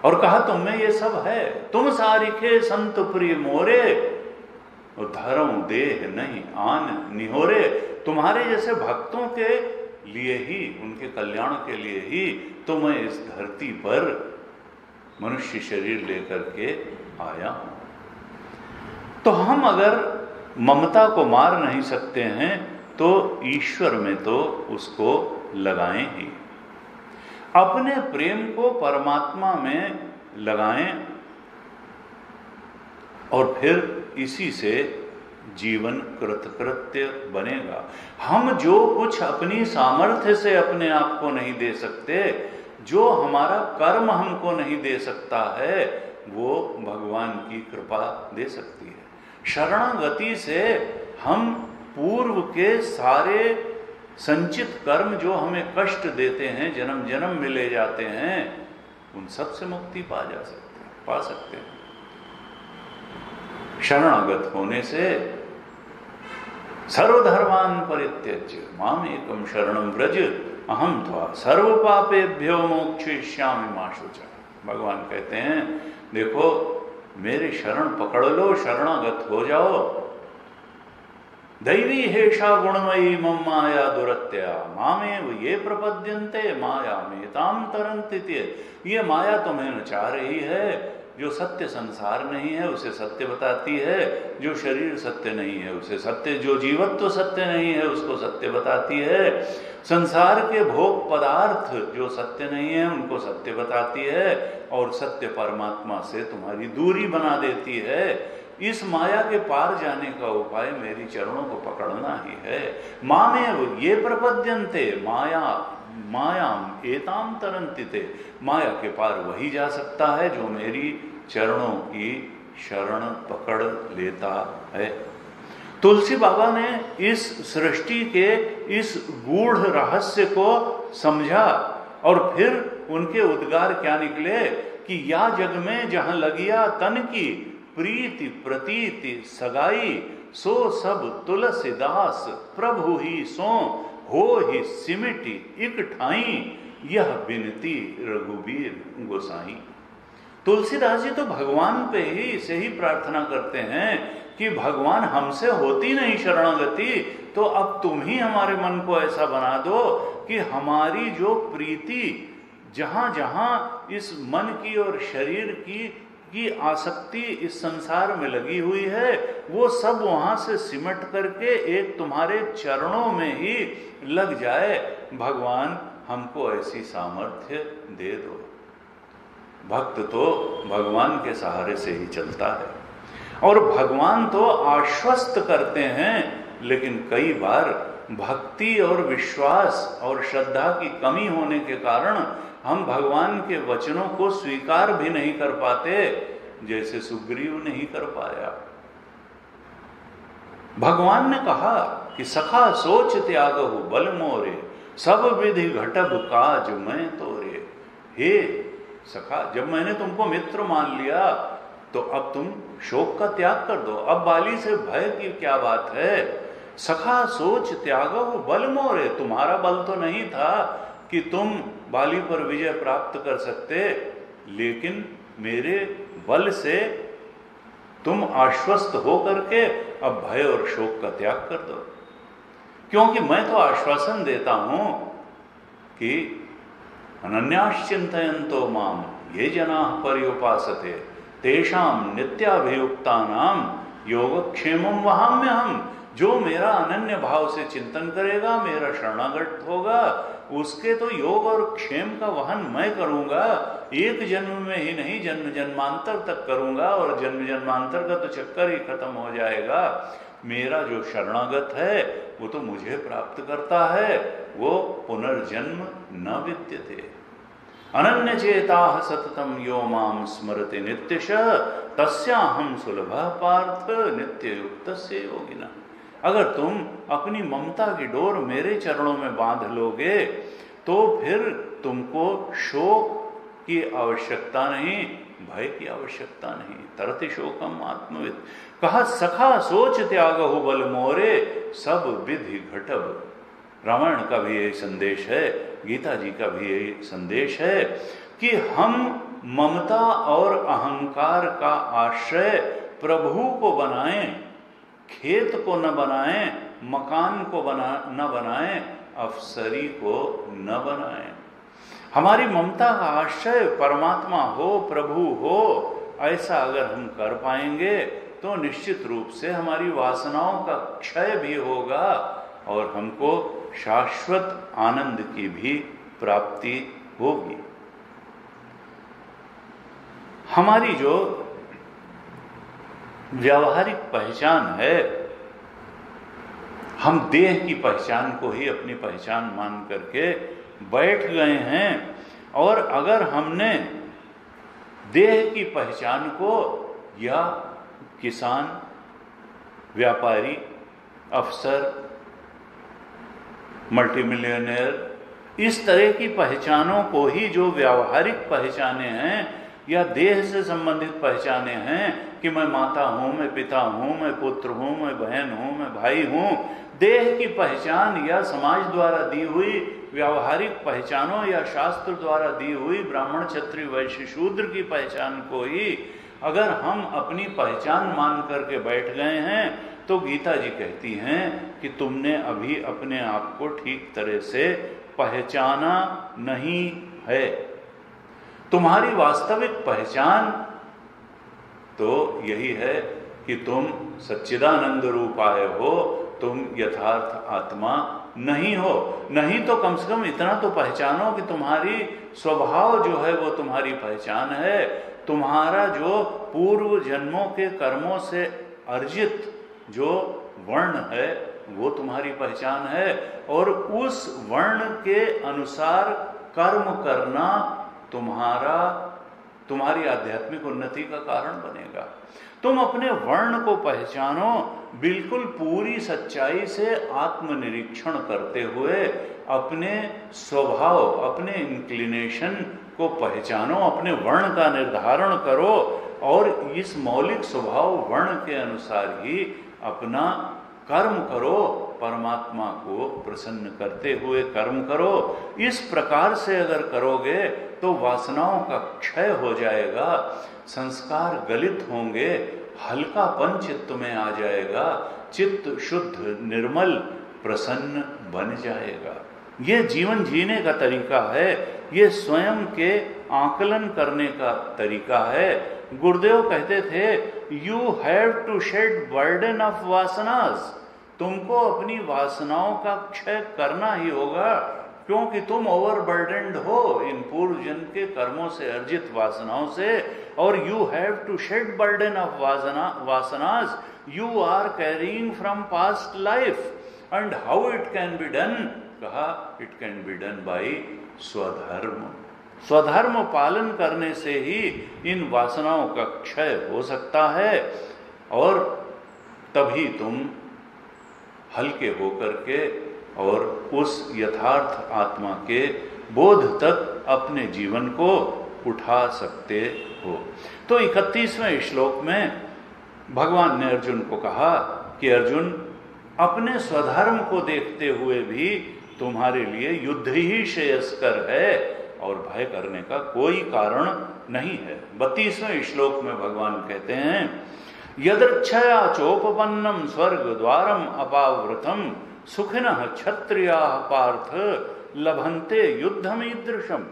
और कहा, तुम में ये सब है। तुम सारिखे संत प्रिय मोरे, और धर्म देह नहीं आन निहोरे। तुम्हारे जैसे भक्तों के लिए ही, उनके कल्याण के लिए ही तो मैं इस धरती पर मनुष्य शरीर लेकर के आया हूं। तो हम अगर ममता को मार नहीं सकते हैं तो ईश्वर में तो उसको लगाएं ही। अपने प्रेम को परमात्मा में लगाएं और फिर इसी से जीवन कृतकृत्य बनेगा। हम जो कुछ अपनी सामर्थ्य से अपने आप को नहीं दे सकते, जो हमारा कर्म हमको नहीं दे सकता है, वो भगवान की कृपा दे सकती है। शरणागति से हम पूर्व के सारे संचित कर्म जो हमें कष्ट देते हैं, जन्म जन्म में ले जाते हैं, उन सब से मुक्ति पा सकते हैं। शरणागत होने से सर्वधर्मान परित्यज्य माम एकम शरणम व्रज अहम त्वा सर्व पापेभ्यो मोक्षयिष्यामि मा शुचा। भगवान कहते हैं, देखो मेरे शरण पकड़ लो, शरणागत हो जाओ। दैवी हेषा गुणमयी मम माया दुरत्या मामेव ये प्रपद्यन्ते माया मेताम तरन्ति। ये माया तुम्हें नचा रही है। जो सत्य संसार नहीं है उसे सत्य बताती है, जो शरीर सत्य नहीं है उसे सत्य, जो जीवत्व सत्य नहीं है उसको सत्य बताती है। संसार के भोग पदार्थ जो सत्य नहीं है उनको सत्य बताती है, और सत्य परमात्मा से तुम्हारी दूरी बना देती है। इस माया के पार जाने का उपाय मेरी चरणों को पकड़ना ही है। मामेव ये प्रपद्यन्ते मायाम एताम तरन्ति। माया के पार वही जा सकता है जो मेरी चरणों की शरण पकड़ लेता है। तुलसी बाबा ने इस सृष्टि के इस गूढ़ रहस्य को समझा और फिर उनके उद्गार क्या निकले कि या जग में जहां लगिया तन की प्रीति प्रतीति सगाई, सो सब तुलसीदास प्रभु ही सो हो ही सिमटी इक ठाई, यह बिनती रघुबीर गोसाई। तुलसीदास जी तो भगवान पे ही से ही प्रार्थना करते हैं कि भगवान हमसे होती नहीं शरणागति, तो अब तुम ही हमारे मन को ऐसा बना दो कि हमारी जो प्रीति जहां जहां इस मन की और शरीर की आसक्ति इस संसार में लगी हुई है, वो सब वहां से सिमट करके एक तुम्हारे चरणों में ही लग जाए। भगवान हमको ऐसी सामर्थ्य दे दो। भक्त तो भगवान के सहारे से ही चलता है और भगवान तो आश्वस्त करते हैं, लेकिन कई बार भक्ति और विश्वास और श्रद्धा की कमी होने के कारण हम भगवान के वचनों को स्वीकार भी नहीं कर पाते, जैसे सुग्रीव नहीं कर पाया। भगवान ने कहा कि सखा सोच त्यागहु बल मोरे, सब विधि घटब काज मैं तोरे। हे सखा, जब मैंने तुमको मित्र मान लिया तो अब तुम शोक का त्याग कर दो, अब बाली से भय की क्या बात है। सखा सोच त्यागहु बल मोरे, तुम्हारा बल तो नहीं था कि तुम बाली पर विजय प्राप्त कर सकते, लेकिन मेरे बल से तुम आश्वस्त हो करके अब भय और शोक का त्याग कर दो, क्योंकि मैं तो आश्वासन देता हूं कि अनन्याश्चिंतयन्तो माम ये जनाः पर्युपासते तेषां नित्याभियुक्तानां योगक्षेमं वहाम्यहम्। जो मेरा अनन्य भाव से चिंतन करेगा, मेरा शरणागत होगा, उसके तो योग और क्षेम का वहन मैं करूंगा। एक जन्म में ही नहीं, जन्म जन्मांतर तक करूंगा और जन्म जन्मांतर का तो चक्कर ही खत्म हो जाएगा। मेरा जो शरणागत है वो तो मुझे प्राप्त करता है, वो पुनर्जन्म न विद्यते। अनन्य चेताः सततम यो माम स्मरति नित्यशः, तस्याहं सुलभः पार्थ नित्ययुक्तस्य योगिनः। अगर तुम अपनी ममता की डोर मेरे चरणों में बांध लोगे तो फिर तुमको शोक की आवश्यकता नहीं, भय की आवश्यकता नहीं। तरति शोकम आत्मविद। कहा सखा सोच त्यागहु बल मोरे, सब विधि घटब। रामायण का भी यही संदेश है, गीता जी का भी यही संदेश है कि हम ममता और अहंकार का आश्रय प्रभु को बनाएं, खेत को न बनाएं, मकान को न बनाएं, अफसरी को न बनाएं। हमारी ममता का आश्रय परमात्मा हो, प्रभु हो, ऐसा अगर हम कर पाएंगे तो निश्चित रूप से हमारी वासनाओं का क्षय भी होगा और हमको शाश्वत आनंद की भी प्राप्ति होगी। हमारी जो व्यावहारिक पहचान है, हम देह की पहचान को ही अपनी पहचान मान करके बैठ गए हैं, और अगर हमने देह की पहचान को या किसान, व्यापारी, अफसर, मल्टीमिलियनेयर, इस तरह की पहचानों को ही जो व्यावहारिक पहचाने हैं या देह से संबंधित पहचाने हैं कि मैं माता हूं, मैं पिता हूं, मैं पुत्र हूं, मैं बहन हूं, मैं भाई हूं, देह की पहचान या समाज द्वारा दी हुई व्यावहारिक पहचानों या शास्त्र द्वारा दी हुई ब्राह्मण, क्षत्रिय, वैश्य, शूद्र की पहचान को ही अगर हम अपनी पहचान मान करके बैठ गए हैं तो गीता जी कहती हैं कि तुमने अभी अपने आप को ठीक तरह से पहचाना नहीं है। तुम्हारी वास्तविक पहचान तो यही है कि तुम सच्चिदानंद रूप आए हो, तुम यथार्थ आत्मा नहीं हो। नहीं तो कम से कम इतना तो पहचानो कि तुम्हारी स्वभाव जो है वो तुम्हारी पहचान है, तुम्हारा जो पूर्व जन्मों के कर्मों से अर्जित जो वर्ण है वो तुम्हारी पहचान है, और उस वर्ण के अनुसार कर्म करना तुम्हारा तुम्हारी आध्यात्मिक उन्नति का कारण बनेगा। तुम अपने वर्ण को पहचानो, बिल्कुल पूरी सच्चाई से आत्मनिरीक्षण करते हुए अपने स्वभाव, अपने इंक्लिनेशन को पहचानो, अपने वर्ण का निर्धारण करो और इस मौलिक स्वभाव वर्ण के अनुसार ही अपना कर्म करो, परमात्मा को प्रसन्न करते हुए कर्म करो। इस प्रकार से अगर करोगे तो वासनाओं का क्षय हो जाएगा, संस्कार गलित होंगे, हल्कापन चित्त में आ जाएगा, चित्त शुद्ध निर्मल प्रसन्न बन जाएगा। ये जीवन जीने का तरीका है, ये स्वयं के आकलन करने का तरीका है। गुरुदेव कहते थे you have to shed burden of vasanas, तुमको अपनी वासनाओं का क्षय करना ही होगा, क्योंकि तुम ओवरबर्डनड हो इन पूर्व जन्म के कर्मों से अर्जित वासनाओं से। और you have to shed burden of vasanas you are carrying from past life. And how it can be done? कहा it can be done by swadharma. स्वधर्म पालन करने से ही इन वासनाओं का क्षय हो सकता है और तभी तुम हल्के होकर के और उस यथार्थ आत्मा के बोध तक अपने जीवन को उठा सकते हो। तो 31वें श्लोक में भगवान ने अर्जुन को कहा कि अर्जुन, अपने स्वधर्म को देखते हुए भी तुम्हारे लिए युद्ध ही श्रेयस्कर है और भय करने का कोई कारण नहीं है। 32वें श्लोक में भगवान कहते हैं यदृच्छया चोपपन्नम स्वर्ग द्वारम अपावृतम सुखिनः क्षत्रियाः पार्थ लभन्ते युद्धमीदृशम।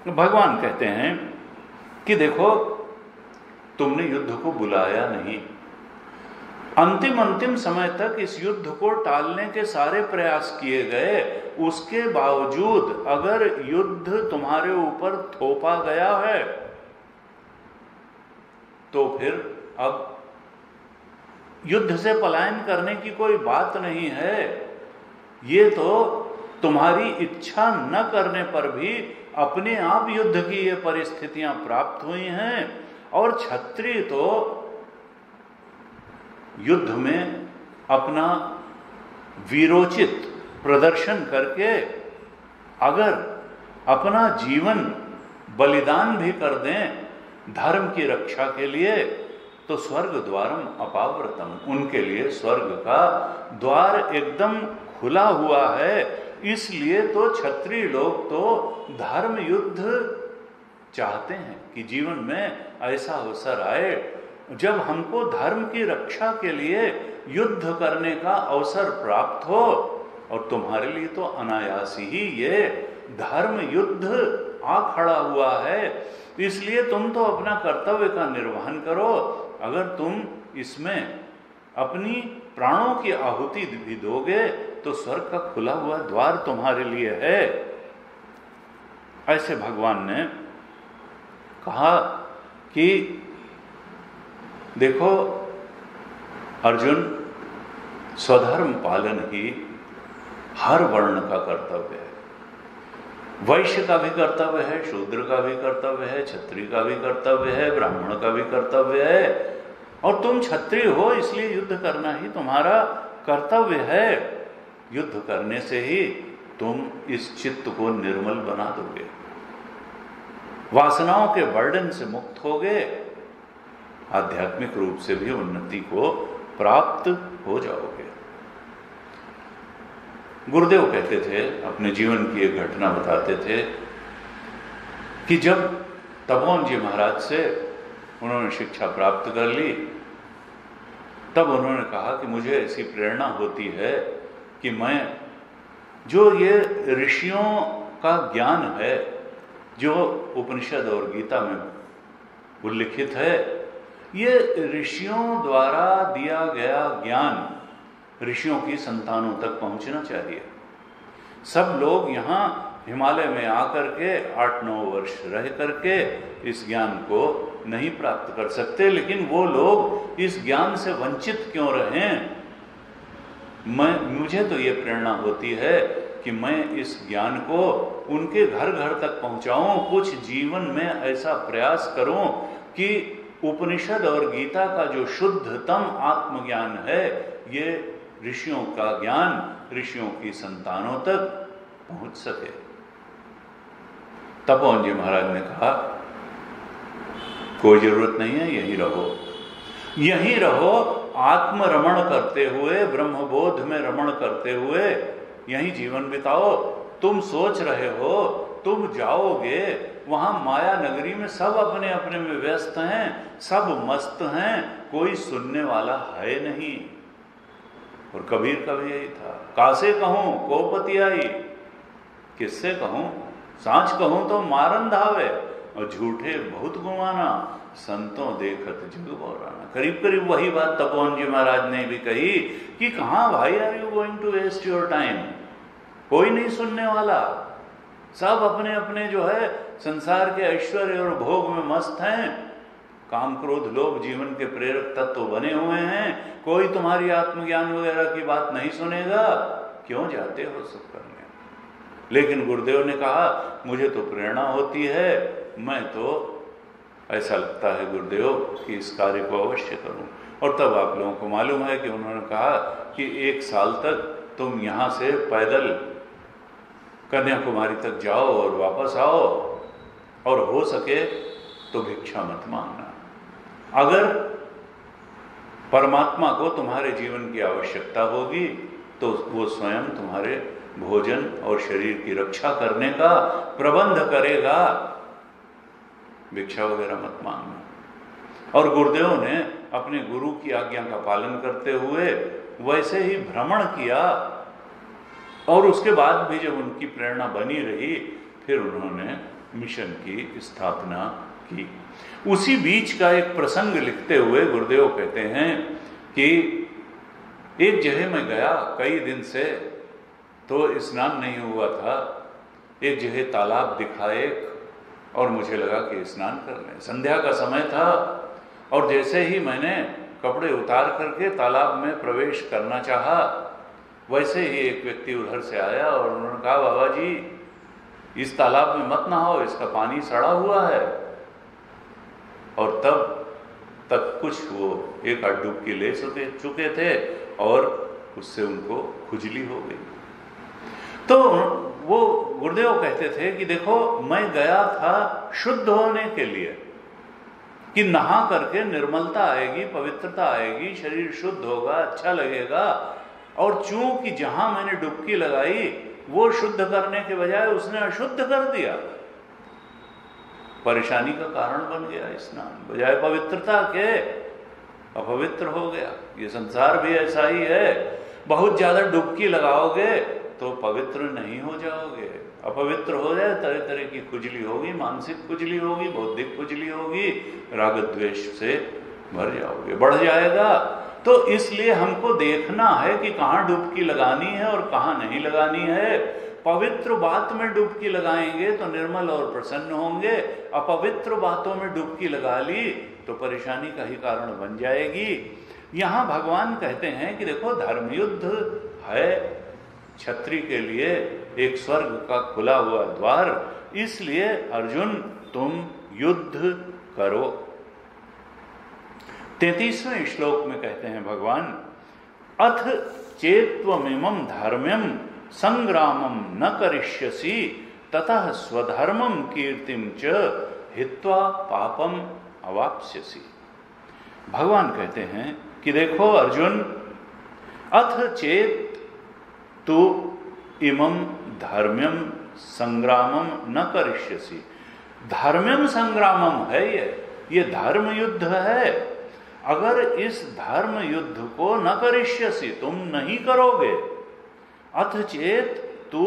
भगवान कहते हैं कि देखो, तुमने युद्ध को बुलाया नहीं, अंतिम समय तक इस युद्ध को टालने के सारे प्रयास किए गए, उसके बावजूद अगर युद्ध तुम्हारे ऊपर थोपा गया है तो फिर अब युद्ध से पलायन करने की कोई बात नहीं है। ये तो तुम्हारी इच्छा न करने पर भी अपने आप युद्ध की ये परिस्थितियां प्राप्त हुई हैं। और क्षत्रिय तो युद्ध में अपना वीरोचित प्रदर्शन करके अगर अपना जीवन बलिदान भी कर दें धर्म की रक्षा के लिए, तो स्वर्ग द्वारम अपावृतम, उनके लिए स्वर्ग का द्वार एकदम खुला हुआ है। इसलिए तो क्षत्रिय लोग तो धर्म युद्ध चाहते हैं कि जीवन में ऐसा अवसर आए जब हमको धर्म की रक्षा के लिए युद्ध करने का अवसर प्राप्त हो। और तुम्हारे लिए तो अनायास ही ये धर्म युद्ध आ खड़ा हुआ है, इसलिए तुम तो अपना कर्तव्य का निर्वहन करो। अगर तुम इसमें अपनी प्राणों की आहुति भी दोगे तो स्वर्ग का खुला हुआ द्वार तुम्हारे लिए है। ऐसे भगवान ने कहा कि देखो अर्जुन, स्वधर्म पालन ही हर वर्ण का कर्तव्य है। वैश्य का भी कर्तव्य है, शूद्र का भी कर्तव्य है, क्षत्रिय का भी कर्तव्य है, ब्राह्मण का भी कर्तव्य है। और तुम क्षत्रिय हो इसलिए युद्ध करना ही तुम्हारा कर्तव्य है। युद्ध करने से ही तुम इस चित्त को निर्मल बना दोगे, वासनाओं के बर्डन से मुक्त होगे, आध्यात्मिक रूप से भी उन्नति को प्राप्त हो जाओगे। गुरुदेव कहते थे, अपने जीवन की एक घटना बताते थे कि जब तपोवन जी महाराज से उन्होंने शिक्षा प्राप्त कर ली, तब उन्होंने कहा कि मुझे ऐसी प्रेरणा होती है कि मैं जो ये ऋषियों का ज्ञान है, जो उपनिषद और गीता में उल्लिखित है, ये ऋषियों द्वारा दिया गया ज्ञान ऋषियों की संतानों तक पहुंचना चाहिए। सब लोग यहाँ हिमालय में आकर के 8-9 वर्ष रह करके इस ज्ञान को नहीं प्राप्त कर सकते, लेकिन वो लोग इस ज्ञान से वंचित क्यों रहें? मुझे तो ये प्रेरणा होती है कि मैं इस ज्ञान को उनके घर घर तक पहुंचाऊं, कुछ जीवन में ऐसा प्रयास करूं कि उपनिषद और गीता का जो शुद्धतम आत्मज्ञान है, ये ऋषियों का ज्ञान ऋषियों की संतानों तक पहुंच सके। तपोवन जी महाराज ने कहा, कोई जरूरत नहीं है, यहीं रहो, यहीं रहो, आत्मरमण करते हुए, ब्रह्मबोध में रमण करते हुए यहीं जीवन बिताओ। तुम सोच रहे हो तुम जाओगे वहां माया नगरी में, सब अपने अपने में व्यस्त हैं, सब मस्त हैं, कोई सुनने वाला है नहीं। और कबीर का भी यही था, कासे कहूं को पति आई, किससे कहूं, सांच कहूं तो मारन धावे, और झूठे बहुत गुमाना, संतों देखत जग बौराना। करीब करीब वही बात तपोवन जी महाराज ने भी कही कि कहां भाई are you going to waste your time, कोई नहीं सुनने वाला, सब अपने अपने जो है संसार के ऐश्वर्य और भोग में मस्त हैं, काम क्रोध लोभ जीवन के प्रेरक तत्व बने हुए हैं, कोई तुम्हारी आत्मज्ञान वगैरह की बात नहीं सुनेगा, क्यों जाते हो सब करने। लेकिन गुरुदेव ने कहा, मुझे तो प्रेरणा होती है, मैं तो ऐसा लगता है गुरुदेव कि इस कार्य को अवश्य करूं। और तब आप लोगों को मालूम है कि उन्होंने कहा कि 1 साल तक तुम यहां से पैदल कन्याकुमारी तक जाओ और वापस आओ, और हो सके तो भिक्षा मत मांगना। अगर परमात्मा को तुम्हारे जीवन की आवश्यकता होगी तो वो स्वयं तुम्हारे भोजन और शरीर की रक्षा करने का प्रबंध करेगा, भिक्षा वगैरह मत मांगना। और गुरुदेव ने अपने गुरु की आज्ञा का पालन करते हुए वैसे ही भ्रमण किया, और उसके बाद भी जब उनकी प्रेरणा बनी रही, फिर उन्होंने मिशन की स्थापना की। उसी बीच का एक प्रसंग लिखते हुए गुरुदेव कहते हैं कि एक जगह मैं गया कई दिन से, तो स्नान नहीं हुआ था, एक जगह तालाब दिखा एक, और मुझे लगा कि स्नान कर लें। संध्या का समय था, और जैसे ही मैंने कपड़े उतार करके तालाब में प्रवेश करना चाहा, वैसे ही एक व्यक्ति उधर से आया और उन्होंने कहा, बाबा जी इस तालाब में मत नहाओ, इसका पानी सड़ा हुआ है। और तब तक कुछ वो एक आध डुबकी ले चुके थे, और उससे उनको खुजली हो गई। तो वो गुरुदेव कहते थे कि देखो, मैं गया था शुद्ध होने के लिए, कि नहा करके निर्मलता आएगी, पवित्रता आएगी, शरीर शुद्ध होगा, अच्छा लगेगा। और चूंकि जहां मैंने डुबकी लगाई वो शुद्ध करने के बजाय उसने अशुद्ध कर दिया, परेशानी का कारण बन गया स्नान, बजाय पवित्रता के अपवित्र हो गया। ये संसार भी ऐसा ही है, बहुत ज्यादा डुबकी लगाओगे तो पवित्र नहीं हो जाओगे, अपवित्र हो जाए, तरह तरह की खुजली होगी, मानसिक खुजली होगी, बौद्धिक खुजली होगी, राग द्वेष से भर जाओगे, बढ़ जाएगा। तो इसलिए हमको देखना है कि कहाँ डुबकी लगानी है और कहाँ नहीं लगानी है। पवित्र बात में डुबकी लगाएंगे तो निर्मल और प्रसन्न होंगे, अपवित्र बातों में डुबकी लगा ली तो परेशानी का ही कारण बन जाएगी। यहाँ भगवान कहते हैं कि देखो, धर्मयुद्ध है क्षत्रिय के लिए एक स्वर्ग का खुला हुआ द्वार, इसलिए अर्जुन तुम युद्ध करो। 33वें श्लोक में कहते हैं भगवान, अथ चेत्त्वमिमं धर्म्यं संग्रामं न करिष्यसि ततः स्वधर्मं कीर्तिं च हित्वा पापम अवाप्स्यसि। भगवान कहते हैं कि देखो अर्जुन, अथ चेत तु इमं धर्म्यं संग्रामं न करिष्यसि। धर्म्यं संग्रामम है ये धर्म युद्ध है। अगर इस धर्म युद्ध को न करिष्यसि, तुम नहीं करोगे, अथ चेत तु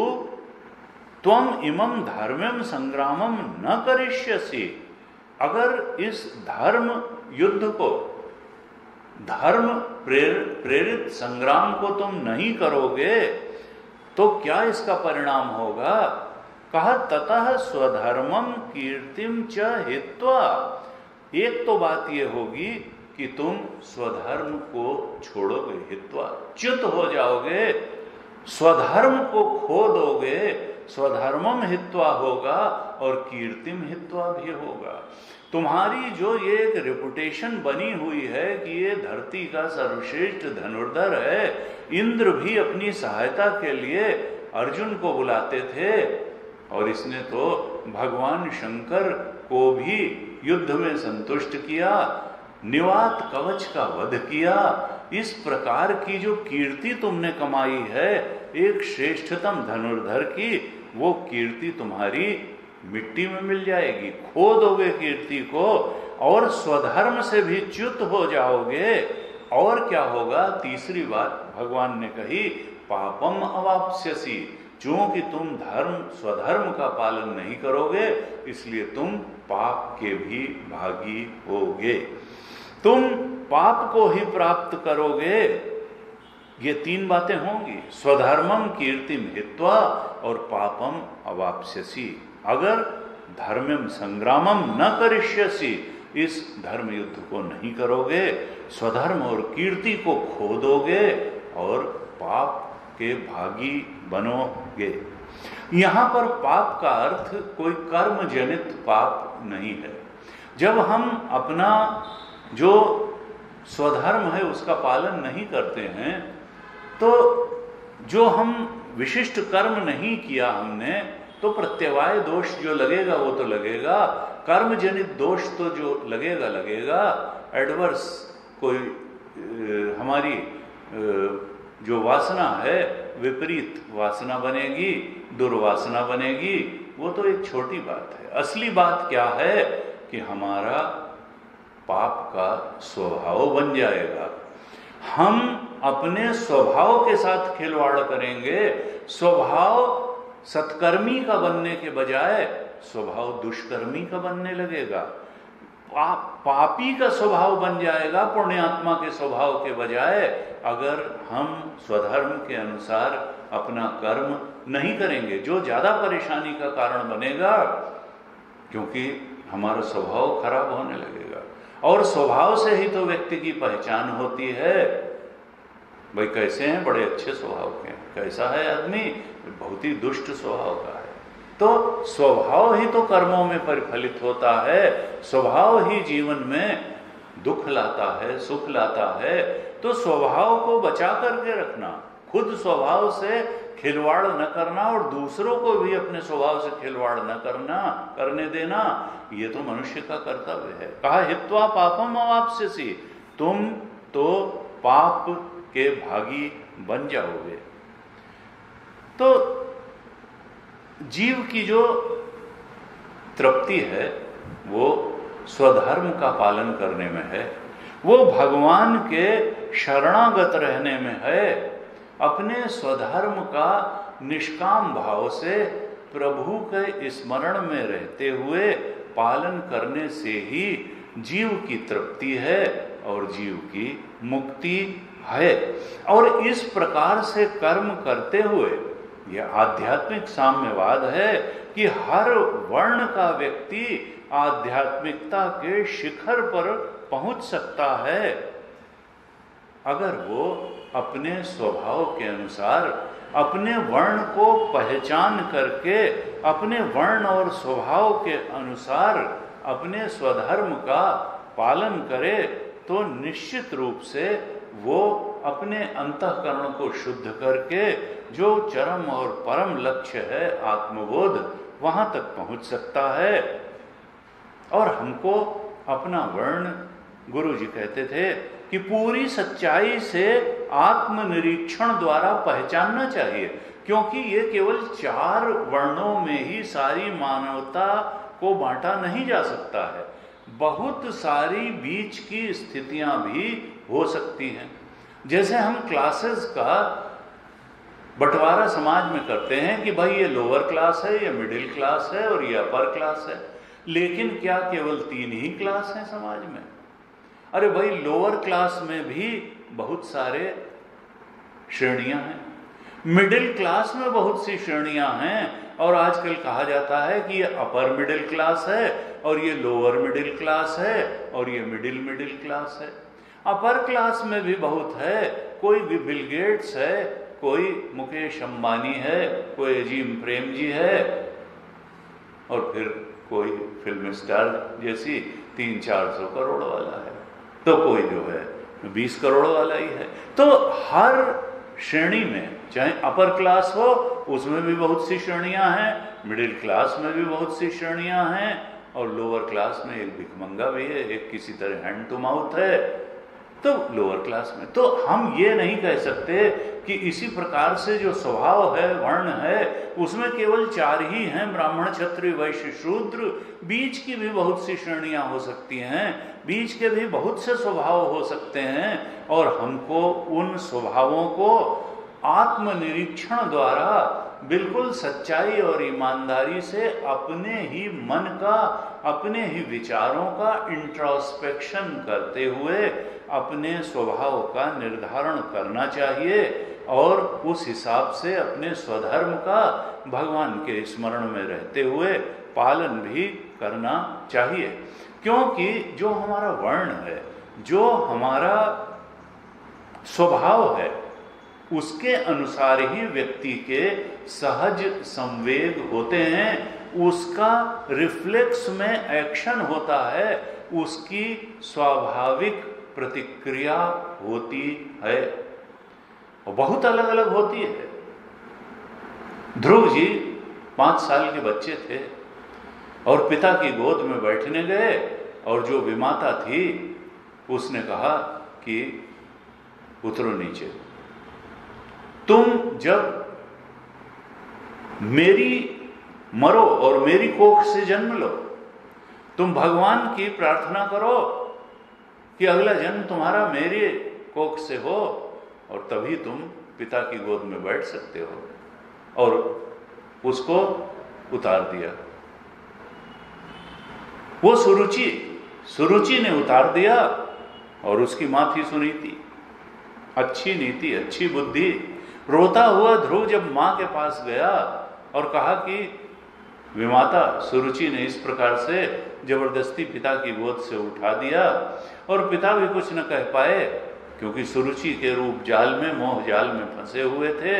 त्वम इमं धर्म्यं संग्रामम न करिष्यसि, अगर इस धर्म युद्ध को, धर्म प्रेरित संग्राम को तुम नहीं करोगे तो क्या इसका परिणाम होगा? कहा ततः स्वधर्मम कीर्तिम च हित्वा। एक तो बात यह होगी कि तुम स्वधर्म को छोड़ोगे, हित्वा च्युत हो जाओगे, स्वधर्म को खो दोगे, स्वधर्मम हित्वा होगा और कीर्तिम हित्वा भी होगा। तुम्हारी जो ये एक रेपुटेशन बनी हुई है कि ये धरती का सर्वश्रेष्ठ धनुर्धर है, इंद्र भी अपनी सहायता के लिए अर्जुन को बुलाते थे और इसने तो भगवान शंकर को भी युद्ध में संतुष्ट किया, निवात कवच का वध किया। इस प्रकार की जो कीर्ति तुमने कमाई है एक श्रेष्ठतम धनुर्धर की, वो कीर्ति तुम्हारी मिट्टी में मिल जाएगी, खो दोगे कीर्ति को और स्वधर्म से भी च्युत हो जाओगे। और क्या होगा? तीसरी बात भगवान ने कही, पापम अवाप्स्यसि। क्योंकि तुम स्वधर्म का पालन नहीं करोगे, इसलिए तुम पाप के भी भागी होगे, तुम पाप को ही प्राप्त करोगे। ये तीन बातें होंगी, स्वधर्मम कीर्तिम हित्वा और पापम अवाप्स्यसि। अगर धर्मम संग्रामम न करिष्यसि, इस धर्म युद्ध को नहीं करोगे, स्वधर्म और कीर्ति को खो दोगे और पाप के भागी बनोगे। यहां पर पाप का अर्थ कोई कर्म जनित पाप नहीं है। जब हम अपना जो स्वधर्म है उसका पालन नहीं करते हैं, तो जो हम विशिष्ट कर्म नहीं किया हमने, तो प्रत्यवाय दोष जो लगेगा वो तो लगेगा, कर्म जनित दोष तो जो लगेगा लगेगा। एडवर्स कोई हमारी जो वासना है विपरीत वासना बनेगी, दुर्वासना बनेगी, वो तो एक छोटी बात है। असली बात क्या है कि हमारा पाप का स्वभाव बन जाएगा। हम अपने स्वभाव के साथ खिलवाड़ करेंगे, स्वभाव सत्कर्मी का बनने के बजाय स्वभाव दुष्कर्मी का बनने लगेगा। पापी का स्वभाव बन जाएगा पुण्यात्मा के स्वभाव के बजाय, अगर हम स्वधर्म के अनुसार अपना कर्म नहीं करेंगे, जो ज्यादा परेशानी का कारण बनेगा, क्योंकि हमारा स्वभाव खराब होने लगेगा। और स्वभाव से ही तो व्यक्ति की पहचान होती है। भाई कैसे हैं? बड़े अच्छे स्वभाव के। कैसा है आदमी? बहुत ही दुष्ट स्वभाव का है। तो स्वभाव ही तो कर्मों में परिफलित होता है, स्वभाव ही जीवन में दुख लाता है, सुख लाता है। तो स्वभाव को बचा करके रखना, खुद स्वभाव से खिलवाड़ न करना और दूसरों को भी अपने स्वभाव से खिलवाड़ न करने देना, ये तो मनुष्य का कर्तव्य है। कहा हित्वा पापम अवाप्स्यसि, तुम तो पाप के भागी बन जाओगे। तो जीव की जो तृप्ति है वो स्वधर्म का पालन करने में है, वो भगवान के शरणागत रहने में है। अपने स्वधर्म का निष्काम भाव से प्रभु के स्मरण में रहते हुए पालन करने से ही जीव की तृप्ति है और जीव की मुक्ति है। और इस प्रकार से कर्म करते हुए यह आध्यात्मिक साम्यवाद है कि हर वर्ण का व्यक्ति आध्यात्मिकता के शिखर पर पहुंच सकता है, अगर वो अपने स्वभाव के अनुसार अपने वर्ण को पहचान करके अपने वर्ण और स्वभाव के अनुसार अपने स्वधर्म का पालन करे, तो निश्चित रूप से वो अपने अंतःकरण को शुद्ध करके जो चरम और परम लक्ष्य है आत्मबोध, वहां तक पहुंच सकता है। और हमको अपना वर्ण, गुरु जी कहते थे कि पूरी सच्चाई से आत्मनिरीक्षण द्वारा पहचानना चाहिए, क्योंकि ये केवल 4 वर्णों में ही सारी मानवता को बांटा नहीं जा सकता है। बहुत सारी बीच की स्थितियां भी हो सकती हैं। जैसे हम क्लासेस का बंटवारा समाज में करते हैं कि भाई ये लोअर क्लास है, ये मिडिल क्लास है और ये अपर क्लास है, लेकिन क्या केवल 3 ही क्लास हैं समाज में? अरे भाई, लोअर क्लास में भी बहुत सारे श्रेणियां हैं, मिडिल क्लास में बहुत सी श्रेणियां हैं, और आजकल कहा जाता है कि ये अपर मिडिल क्लास है और ये लोअर मिडिल क्लास है और ये मिडिल क्लास है। अपर क्लास में भी बहुत है, कोई भी बिल गेट्स है, कोई मुकेश अंबानी है, कोई अजीम प्रेम जी है, और फिर कोई फिल्म स्टार जैसी 300-400 करोड़ वाला है, तो कोई जो है 20 करोड़ वाला ही है। तो हर श्रेणी में, चाहे अपर क्लास हो उसमें भी बहुत सी श्रेणियां हैं, मिडिल क्लास में भी बहुत सी श्रेणियां हैं, और लोअर क्लास में एक भिखमंगा भी है, एक किसी तरह हैंड टू माउथ है, तो लोअर क्लास में। तो हम ये नहीं कह सकते कि इसी प्रकार से जो स्वभाव है, वर्ण है, उसमें केवल 4 ही हैं, ब्राह्मण क्षत्रिय वैश्य शूद्र। बीच की भी बहुत सी श्रेणियां हो सकती हैं, बीच के भी बहुत से स्वभाव हो सकते हैं, और हमको उन स्वभावों को आत्मनिरीक्षण द्वारा बिल्कुल सच्चाई और ईमानदारी से अपने ही मन का, अपने ही विचारों का इंट्रोस्पेक्शन करते हुए अपने स्वभाव का निर्धारण करना चाहिए, और उस हिसाब से अपने स्वधर्म का भगवान के स्मरण में रहते हुए पालन भी करना चाहिए। क्योंकि जो हमारा वर्ण है, जो हमारा स्वभाव है, उसके अनुसार ही व्यक्ति के सहज संवेग होते हैं, उसका रिफ्लेक्स में एक्शन होता है, उसकी स्वाभाविक प्रतिक्रिया होती है, और बहुत अलग अलग होती है। ध्रुव जी 5 साल के बच्चे थे और पिता की गोद में बैठने गए, और जो विमाता थी उसने कहा कि उतरो नीचे, तुम जब मेरी मरो और मेरी कोख से जन्म लो, तुम भगवान की प्रार्थना करो कि अगला जन्म तुम्हारा मेरे कोख से हो, और तभी तुम पिता की गोद में बैठ सकते हो। और उसको उतार दिया। वो सुरुचि ने उतार दिया, और उसकी मां थी सुनीति। अच्छी नीति, अच्छी बुद्धि। रोता हुआ ध्रुव जब मां के पास गया और कहा कि विमाता सुरुचि ने इस प्रकार से जबरदस्ती पिता की गोद से उठा दिया, और पिता भी कुछ न कह पाए, क्योंकि सुरुचि के रूप जाल में, मोह जाल में फंसे हुए थे।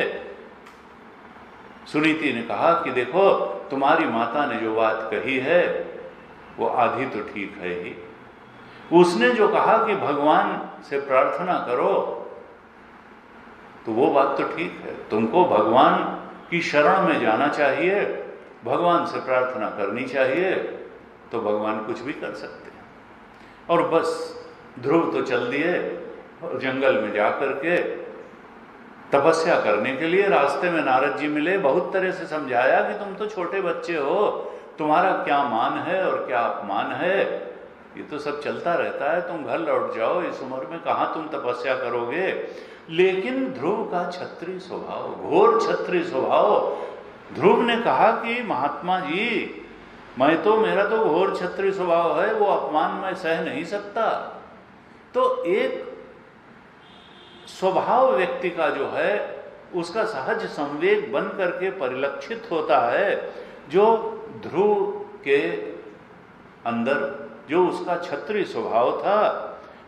सुनीति ने कहा कि देखो, तुम्हारी माता ने जो बात कही है वो आधी तो ठीक है ही। उसने जो कहा कि भगवान से प्रार्थना करो, तो वो बात तो ठीक है, तुमको भगवान की शरण में जाना चाहिए, भगवान से प्रार्थना करनी चाहिए, तो भगवान कुछ भी कर सकते हैं। और बस ध्रुव तो चल दिए, और जंगल में जाकर के तपस्या करने के लिए। रास्ते में नारद जी मिले, बहुत तरह से समझाया कि तुम तो छोटे बच्चे हो, तुम्हारा क्या मान है और क्या अपमान है, ये तो सब चलता रहता है, तुम घर लौट जाओ, इस उम्र में कहाँ तुम तपस्या करोगे। लेकिन ध्रुव का क्षत्रिय स्वभाव, घोर क्षत्रिय स्वभाव, ध्रुव ने कहा कि महात्मा जी, मेरा तो घोर क्षत्रिय स्वभाव है, वो अपमान मैं सह नहीं सकता। तो एक स्वभाव व्यक्ति का जो है, उसका सहज संवेग बन करके परिलक्षित होता है, जो ध्रुव के अंदर जो उसका क्षत्रिय स्वभाव था,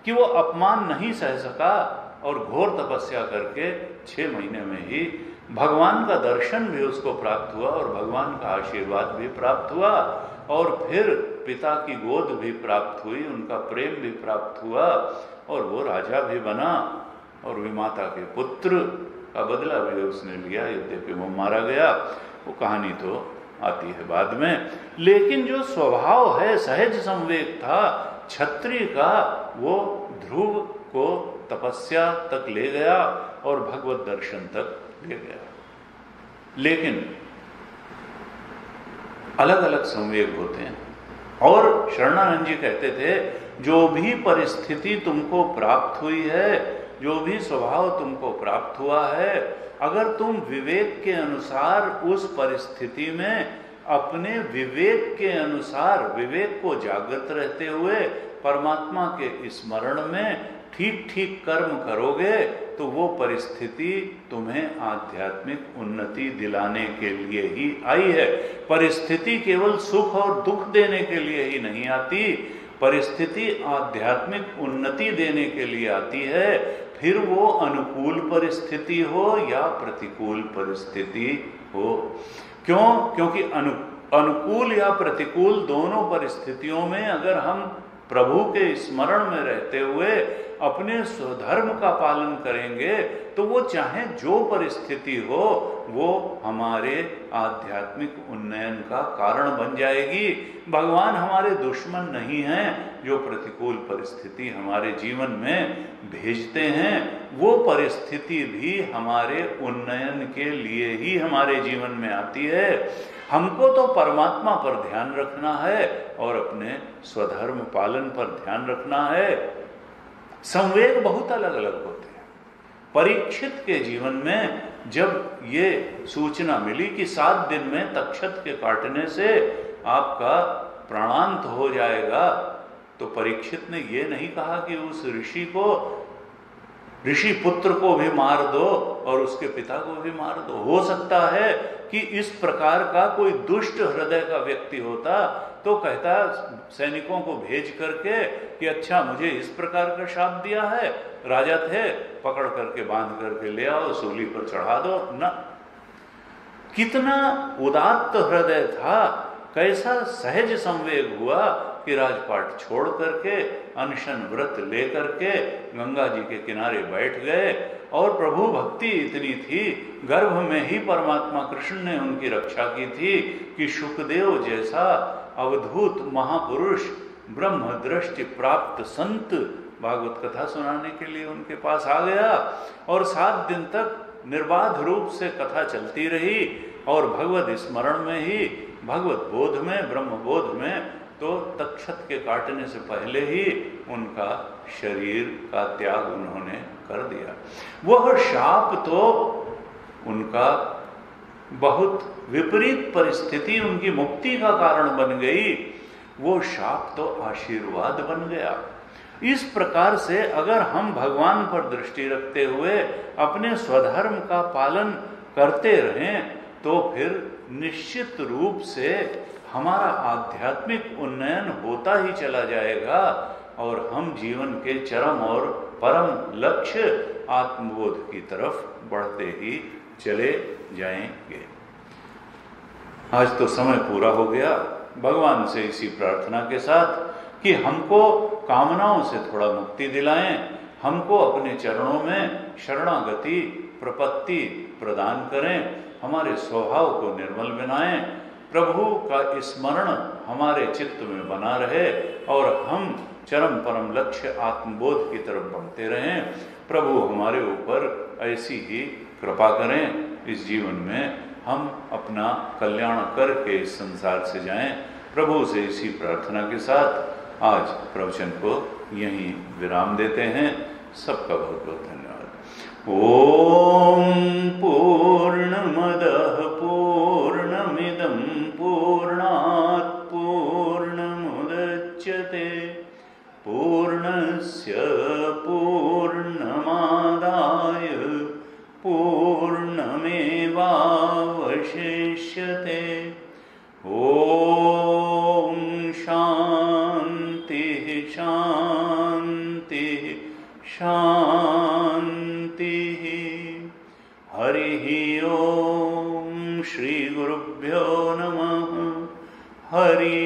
कि वो अपमान नहीं सह सका, और घोर तपस्या करके 6 महीने में ही भगवान का दर्शन भी उसको प्राप्त हुआ, और भगवान का आशीर्वाद भी प्राप्त हुआ, और फिर पिता की गोद भी प्राप्त हुई, उनका प्रेम भी प्राप्त हुआ, और वो राजा भी बना, और विमाता के पुत्र का बदला भी उसने लिया, यद्यपि वो मारा गया। वो कहानी तो आती है बाद में। लेकिन जो स्वभाव है, सहज संवेग था क्षत्रिय का, वो ध्रुव को तपस्या तक ले गया और भगवत दर्शन तक ले गया। लेकिन अलग अलग संवेग होते हैं, और शरणानंद जी कहते थे, जो भी परिस्थिति तुमको प्राप्त हुई है, जो भी स्वभाव तुमको प्राप्त हुआ है, अगर तुम विवेक के अनुसार उस परिस्थिति में अपने विवेक के अनुसार, विवेक को जागृत रहते हुए परमात्मा के स्मरण में ठीक ठीक कर्म करोगे, तो वो परिस्थिति तुम्हें आध्यात्मिक उन्नति दिलाने के लिए ही आई है। परिस्थिति केवल सुख और दुख देने के लिए ही नहीं आती, परिस्थिति आध्यात्मिक उन्नति देने के लिए आती है। फिर वो अनुकूल परिस्थिति हो या प्रतिकूल परिस्थिति हो। क्यों? क्योंकि अनुकूल या प्रतिकूल दोनों परिस्थितियों में अगर हम प्रभु के स्मरण में रहते हुए अपने स्वधर्म का पालन करेंगे तो वो चाहे जो परिस्थिति हो वो हमारे आध्यात्मिक उन्नयन का कारण बन जाएगी। भगवान हमारे दुश्मन नहीं हैं जो प्रतिकूल परिस्थिति हमारे जीवन में भेजते हैं। वो परिस्थिति भी हमारे उन्नयन के लिए ही हमारे जीवन में आती है। हमको तो परमात्मा पर ध्यान रखना है और अपने स्वधर्म पालन पर ध्यान रखना है। संवेग बहुत अलग अलग होते हैं। परीक्षित के जीवन में जब ये सूचना मिली कि 7 दिन में तक्षक के काटने से आपका प्राणांत हो जाएगा, तो परीक्षित ने ये नहीं कहा कि उस ऋषि पुत्र को भी मार दो और उसके पिता को भी मार दो। हो सकता है कि इस प्रकार का कोई दुष्ट हृदय का व्यक्ति होता तो कहता सैनिकों को भेज करके कि अच्छा मुझे इस प्रकार का शाप दिया है, राजा थे, पकड़ करके बांध करके ले आओ, सूली पर चढ़ा दो ना। कितना उदात्त हृदय था, कैसा सहज संवेग हुआ कि राजपाट छोड़ करके अनशन व्रत लेकर के गंगा जी के किनारे बैठ गए। और प्रभु भक्ति इतनी थी, गर्भ में ही परमात्मा कृष्ण ने उनकी रक्षा की थी कि शुकदेव जैसा अवधूत महापुरुष ब्रह्म दृष्टि प्राप्त संत भागवत कथा सुनाने के लिए उनके पास आ गया और 7 दिन तक निर्बाध रूप से कथा चलती रही। और भगवत स्मरण में ही, भगवत बोध में, ब्रह्म बोध में, तो तक्षक के काटने से पहले ही उनका शरीर का त्याग उन्होंने कर दिया। वह शाप तो उनका बहुत विपरीत परिस्थिति उनकी मुक्ति का कारण बन गई, वो शाप तो आशीर्वाद बन गया। इस प्रकार से अगर हम भगवान पर दृष्टि रखते हुए अपने स्वधर्म का पालन करते रहें तो फिर निश्चित रूप से हमारा आध्यात्मिक उन्नयन होता ही चला जाएगा और हम जीवन के चरम और परम लक्ष्य आत्मबोध की तरफ बढ़ते ही चले जाएंगे। आज तो समय पूरा हो गया। भगवान से इसी प्रार्थना के साथ कि हमको कामनाओं से थोड़ा मुक्ति दिलाएं, हमको अपने चरणों में शरणागति प्रपत्ति प्रदान करें, हमारे स्वभाव को निर्मल बनाएं, प्रभु का स्मरण हमारे चित्त में बना रहे और हम चरम परम लक्ष्य आत्मबोध की तरफ बढ़ते रहें। प्रभु हमारे ऊपर ऐसी ही कृपा करें, इस जीवन में हम अपना कल्याण करके इस संसार से जाएं। प्रभु से इसी प्रार्थना के साथ आज प्रवचन को यहीं विराम देते हैं। सबका बहुत बहुत धन्यवाद। ओम पूर्णमदः पूर्णमिदं पूर्णात् पूर्णमुदच्यते पूर्णस्य पूर्णमादाय पूर्णमेवावशिष्यते। ओम शांति शांति शांति। हरि ओम श्री गुरुभ्यो नमः। हरि